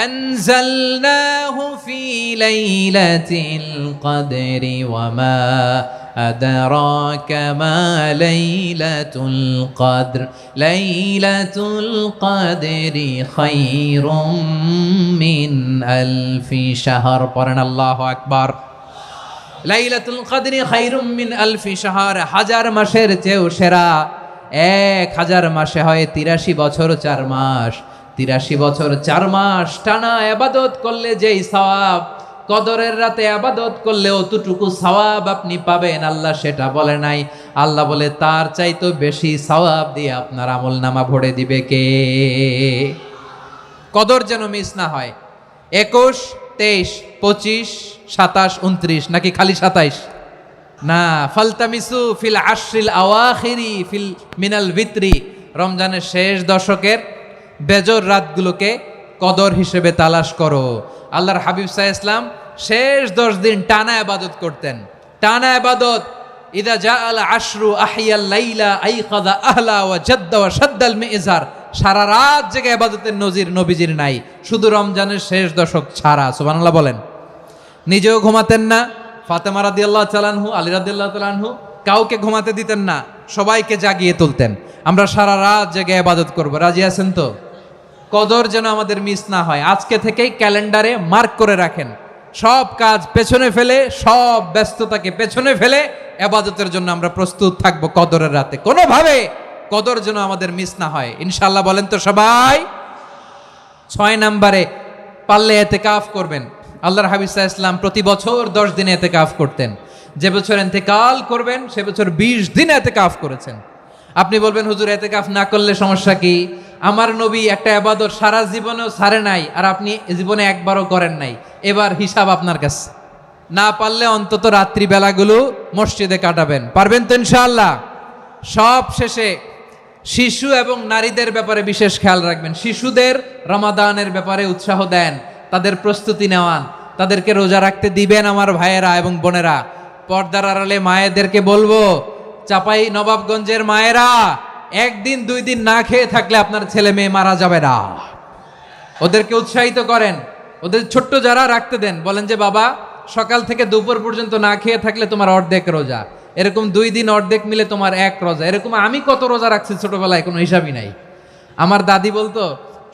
আনজালনাহু ফি লাইলাতিল কদরি ওয়া মা আদরাকা মা লাইলাতুল কদর, লাইলাতুল কদরি খায়রুম মিন আলফি শাহর। পড়েন আল্লাহু আকবার। লাইলাতুল কদরি খায়রুম মিন আলফি শাহর, 1000 মাসের চেয়েও সেরা। 1000 মাসে হয় 83 বছর 4 মাস। 83 বছর 4 মাস টানা ইবাদত করলে যেই সওয়াব, কদরের রাতে ইবাদত করলে অতটুকু সওয়াব আপনি পাবেন, আল্লাহ সেটা বলে নাই। আল্লাহ বলে তার চাইতে বেশি সওয়াব দিয়ে আপনার আমলনামা ভরে দিবে কে? কদর যেন মিস না হয়। 21, 23, 25, 27, 29 নাকি খালি 27? না, ফালতামিসু ফিল আশরিল আওয়াখিরি ফিল মিনাল ভিতরি, রমজানের শেষ দশকের বেজর রাতগুলোকে কদর হিসেবে তালাশ করো। আল্লাহর হাবিব সাল্লাল্লাহু আলাইহি ওয়াসাল্লাম শেষ 10 দিন টানা ইবাদত করতেন, টানা ইবাদত। ইদা জাআল আশরু আহিয়াল লাইলা আইকাযা আহলা ওয়া জাদ্দা ওয়া শাদ্দাল মিজার, সারা রাত জেগে ইবাদতের নজির নবীজির নাই, শুধু রমজানের শেষ দশক ছাড়া। সুবহানাল্লাহ বলেন। নিজেও ঘুমাতেন না, ফাতেমা রাদিয়াল্লাহু তাআলা আনহু, আলী রাদিয়াল্লাহু তাআলা আনহু কাউকে ঘুমাতে দিতেন না, সবাইকে জাগিয়ে তুলতেন। আমরা সারা রাত জেগে ইবাদত করব, রাজি আছেন তো? কদর যেন আমাদের মিস না হয়। আজকে থেকেই ক্যালেন্ডারে মার্ক করে রাখেন, সব কাজ পেছনে ফেলে, সব ব্যস্ততাকে পেছনে ফেলে ইবাদতের জন্য আমরা প্রস্তুত থাকব কদরের রাতে। কোনোভাবে কদর যেন আমাদের মিস না হয়, ইনশাআল্লাহ। বলেন তো সবাই। 6 নম্বরে পারলে ইতিকাফ করবেন। আল্লাহর হাবিব সাল্লাল্লাহু আলাইহি ওয়াসাল্লাম প্রতি বছর 10 দিন ইতিকাফ করতেন। যে বছর ইন্তেকাল করবেন সে বছর 20 দিন ইতিকাফ করেছেন। আপনি বলবেন, হুজুর ইতিকাফ না করলে সমস্যা কি? আমার নবী একটা ইবাদত সারা জীবনেও ছাড়ে নাই, আর আপনি জীবনে একবারও করেন নাই। এবার হিসাব আপনার কাছে। না পারলে অন্তত রাত্রি বেলাগুলো মসজিদে কাটাবেন, পারবেন তো ইনশাআল্লাহ? সব শেষে শিশু এবং নারীদের ব্যাপারে বিশেষ খেয়াল রাখবেন। শিশুদের রমাদানের ব্যাপারে উৎসাহ দেন, তাদের প্রস্তুতি নেওয়ান, তাদেরকে রোজা রাখতে দিবেন। আমার ভাইয়েরা এবং বোনেরা, পর্দার আড়ালে মায়েদেরকে বলবো, চাপাই নবাবগঞ্জের মায়েরা, 1 দিন 2 দিন না খেয়ে থাকলে আপনার ছেলে মেয়ে মারা যাবে না। ওদেরকে উৎসাহিত করেন, ওদের ছোট্ট যারা রাখতে দেন, বলেন যে বাবা সকাল থেকে দুপুর পর্যন্ত না খেয়ে থাকলে তোমার অর্ধেক রোজা, এরকম 2 দিন অর্ধেক মিলে তোমার 1 রোজা। এরকম আমি কত রোজা রাখছি ছোটবেলায়, কোনো হিসাবই নাই। আমার দাদি বলতো,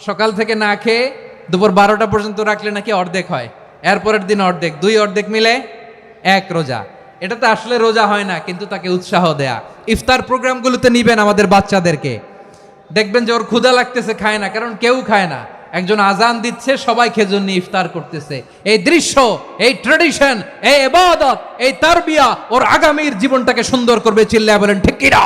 সকাল থেকে না খেয়ে দুপুর 12টা পর্যন্ত রাখলে নাকি অর্ধেক হয়, এরপরের দিন অর্ধেক, 2 অর্ধেক মিলে 1 রোজা। এটা তো আসলে রোজা হয় না, কিন্তু তাকে উৎসাহ দেয়া। ইফতার প্রোগ্রামগুলোতে নিবেন আমাদের বাচ্চাদেরকে, দেখবেন যে ওর ক্ষুধা লাগতেছে, খায় না, কারণ কেউ খায় না। একজন আজান দিচ্ছে, সবাই খেজুর নিয়ে ইফতার করতেছে। এই দৃশ্য, এই ট্র্যাডিশন, এই ইবাদত, এই তারবিয়া ওর আগামীর জীবনটাকে সুন্দর করবে। চিল্লায়া বলেন ঠিক কি না?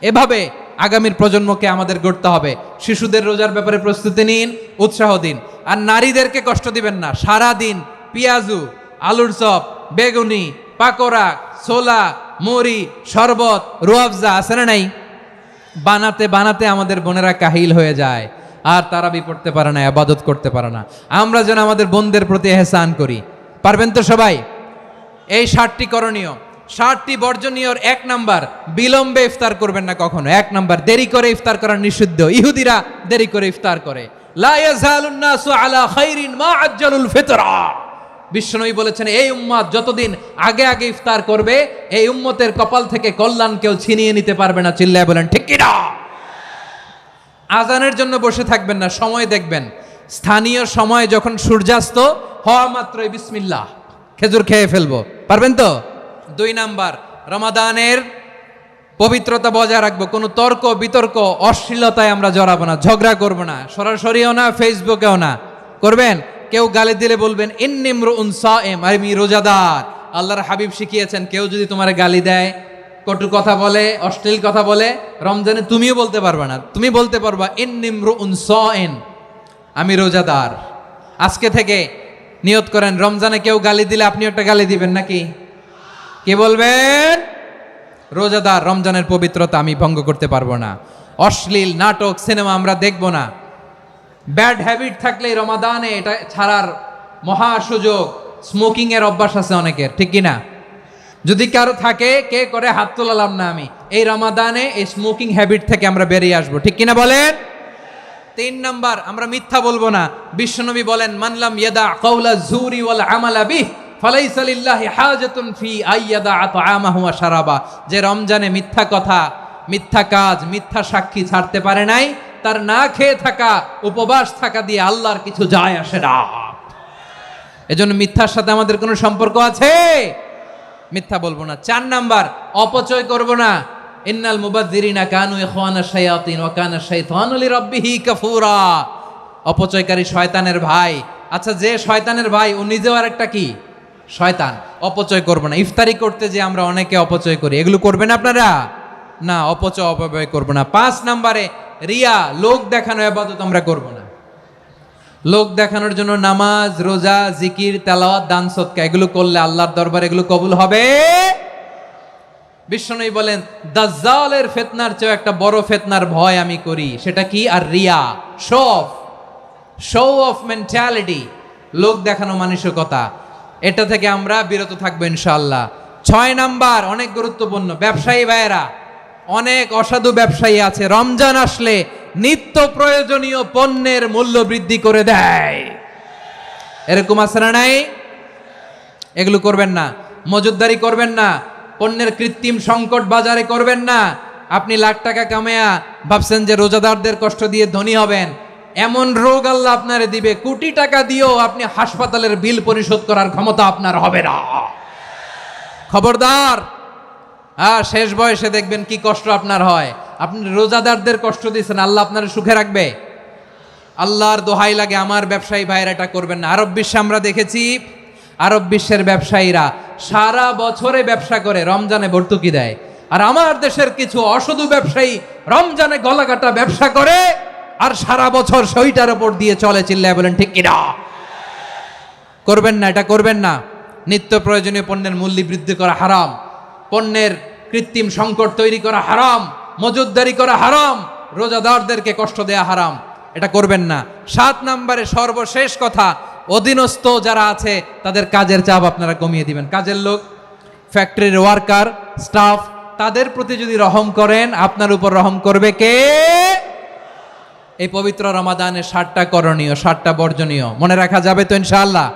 এভাবে আগামীর প্রজন্মকে আমাদের গড়তে হবে। শিশুদের রোজার ব্যাপারে প্রস্তুতি নিন, উৎসাহ দিন। আর নারীদেরকে কষ্ট দিবেন না। সারা দিন পেঁয়াজু, আলুর চপ, বেগুনি, পাকোড়া, ছোলা, মুড়ি, শরবত, রুয়াবজা আছে না নাই, বানাতে বানাতে আমাদের বোনেরা কাহিল হয়ে যায়, আর তারাবি পড়তে পারে না, ইবাদত করতে পারে না। আমরা যেন আমাদের বোনদের প্রতি ইহসান করি। পারবেন তো সবাই? এই 7টি করণীয়, 7টি বর্জনীয়। 1 নাম্বার, বিলম্বে ইফতার করবেন না কখনো। 1 নাম্বার, দেরি করে ইফতার করা নিষিদ্ধ। ইহুদিরা দেরি করে ইফতার করে। লা ইয়াজালুন নাসু আলা খাইরিন মা আজ্জালুল ফিতরা। বিশ্বনবী বলেছেন, এই উম্মত যতদিন আগে আগে ইফতার করবে, এই উম্মতের কপাল থেকে কল্যাণ কেউ ছিনিয়ে নিতে পারবে না। চিল্লায় বলেন ঠিক কি না? আজানের জন্য বসে থাকবেন না, সময় দেখবেন। স্থানীয় সময় যখন সূর্যাস্ত হওয়া মাত্রই বিসমিল্লাহ, খেজুর খেয়ে ফেলবো। পারবেন তো? 2 নাম্বার, রমাদানের পবিত্রতা বজায় রাখবো। কোনো তর্ক বিতর্ক অশ্লীলতায় আমরা জড়াবো না, ঝগড়া করবো না, সরাসরিও না, ফেসবুকেও না। করবেন? কেউ গালি দিলে বলবেন ইন্নী ইমরুউন সায়েম, আমি রোজাদার। আল্লাহর হাবিব শিখিয়েছেন কেউ যদি তোমার গালি দেয়, কটু কথা বলে, অশ্লীল কথা বলে, রমজানে তুমিও বলতে পারবে না, তুমি বলতে পারবা ইন্নী ইমরুউন সায়েম, আমি রোজাদার। আজকে থেকে নিয়ত করেন, রমজানে কেউ গালি দিলে আপনি একটা গালি দিবেন নাকি? কি বলবেন? রোজাদার, রমজানের পবিত্রতা আমি ভঙ্গ করতে পারবো না। অশ্লীল নাটক সিনেমা আমরা দেখব না। ব্যাড হ্যাবিট থাকলে রমাদানে এটা ছাড়ার মহা সুযোগ। স্মোকিং এর অভ্যাস আছে অনেকের, ঠিক কিনা? যদি কারো থাকে, কে করে হাত তোলালাম না আমি, এই রমাদানে এই স্মোকিং হ্যাবিট থেকে আমরা বেরিয়ে আসবো, ঠিক কিনা বলেন? 3 নাম্বার, আমরা মিথ্যা বলবো না। বিশ্বনবী বলেন, মানলাম ইয়াদা কাওলা যুরি ওয়াল আমালা বিহ ফালাইসা লিল্লাহি হাজাতুন ফি আইয়াদা তাআমাহু ওয়া শারাবা। যে রমজানে মিথ্যা কথা, মিথ্যা কাজ, মিথ্যা সাক্ষী ছাড়তে পারে নাই, তার না খেয়ে থাকা, উপবাস থাকা দিয়ে আল্লাহর কিছু যায় আসে না। এজন্য মিথ্যার সাথে আমাদের কোনো সম্পর্ক আছে? মিথ্যা বলবো না। 4 নাম্বার, অপচয় করব না। ইন্নাল মুবাযযিরিনা কানু ইখওয়ানাশ শায়াতিন ওয়া কানা শাইতানু লিরাব্বিহি কাফুরা। অপচয়কারী শয়তানের ভাই। আচ্ছা, যে শয়তানের ভাই ও নিজেও আরেকটা কি? শয়তান। অপচয় করব না। ইফতারি করতে যে আমরা অনেকে অপচয় করি, এগুলো করবেন আপনারা না। অপচয় অপব্যয় করব না। 5 নাম্বারে, রিয়া, লোক দেখানো ইবাদত আমরা করব না। লোক দেখানোর জন্য নামাজ, রোজা, জিকির, তেলাওয়াত, দান, সদকা এগুলো করলে আল্লাহর দরবারে এগুলো কবুল হবে। বিশ্বনবী বলেন, দাজ্জালের ফিতনার চেয়ে একটা বড় ফিতনার ভয় আমি করি, সেটা কি? আর রিয়া, শো অফ মেন্টালিটি, লোক দেখানো মানসিকতা। এটা থেকে আমরা বিরত থাকবো ইনশাআল্লাহ। 6 নাম্বার, অনেক গুরুত্বপূর্ণ, ব্যবসায়ী ভাইয়েরা, অনেক অসাধু ব্যবসায়ী আছে রমজান আসলে নিত্য প্রয়োজনীয় পণ্যের মূল্য বৃদ্ধি করে দেয়। এরকম আছে না নাই? এগুলো করবেন না। মজুদদারি করবেন না। পণ্যের কৃত্রিম সংকট বাজারে করবেন না। আপনি লাখ টাকা কামায়া ভাবছেন যে রোজাদারদের কষ্ট দিয়ে ধনী হবেন, এমন রোগ আল্লাহ আপনারে দিবে, কোটি টাকা দিয়েও আপনি হাসপাতালের বিল পরিশোধ করার ক্ষমতা আপনার হবে না। খবরদার। শেষ বয়সে দেখবেন কি কষ্ট আপনার হয়। আপনি রোজাদারদের কষ্ট দিয়েছেন, আল্লাহ আপনার সুখে রাখবে? আল্লাহর দোহাই লাগে, আমার ব্যবসায়ী ভাইয়েরা এটা করবেন না। আরব বিশ্বে আমরা দেখেছি, আরব বিশ্বের ব্যবসায়ীরা সারা বছরে ব্যবসা করে, রমজানে ভর্তুকি দেয়। আর আমার দেশের কিছু অসাধু ব্যবসায়ী রমজানে গলাকাটা ব্যবসা করে আর সারা বছর সইটার উপর দিয়ে চলে। চিল্লায় বলেন ঠিক কিনা? করবেন না, এটা করবেন না। নিত্য প্রয়োজনীয় পণ্যের মূল্য বৃদ্ধি করা হারাম, পণ্যের কৃত্রিম সংকট তৈরি করা হারাম, মজুদদারি করা হারাম, রোজাদারদেরকে কষ্ট দেয়া হারাম, এটা করবেন না। 7 নাম্বারে সর্বশেষ কথা, অধীনস্থ যারা আছে তাদের কাজের চাপ আপনারা কমিয়ে দিবেন। কাজের লোক, ফ্যাক্টরির ওয়ার্কার, স্টাফ, তাদের প্রতি যদি রহম করেন, আপনার উপর রহম করবে কে? এই পবিত্র রমাদানের 7টা করণীয়, 7টা বর্জনীয় মনে রাখা যাবে তো ইনশাআল্লাহ?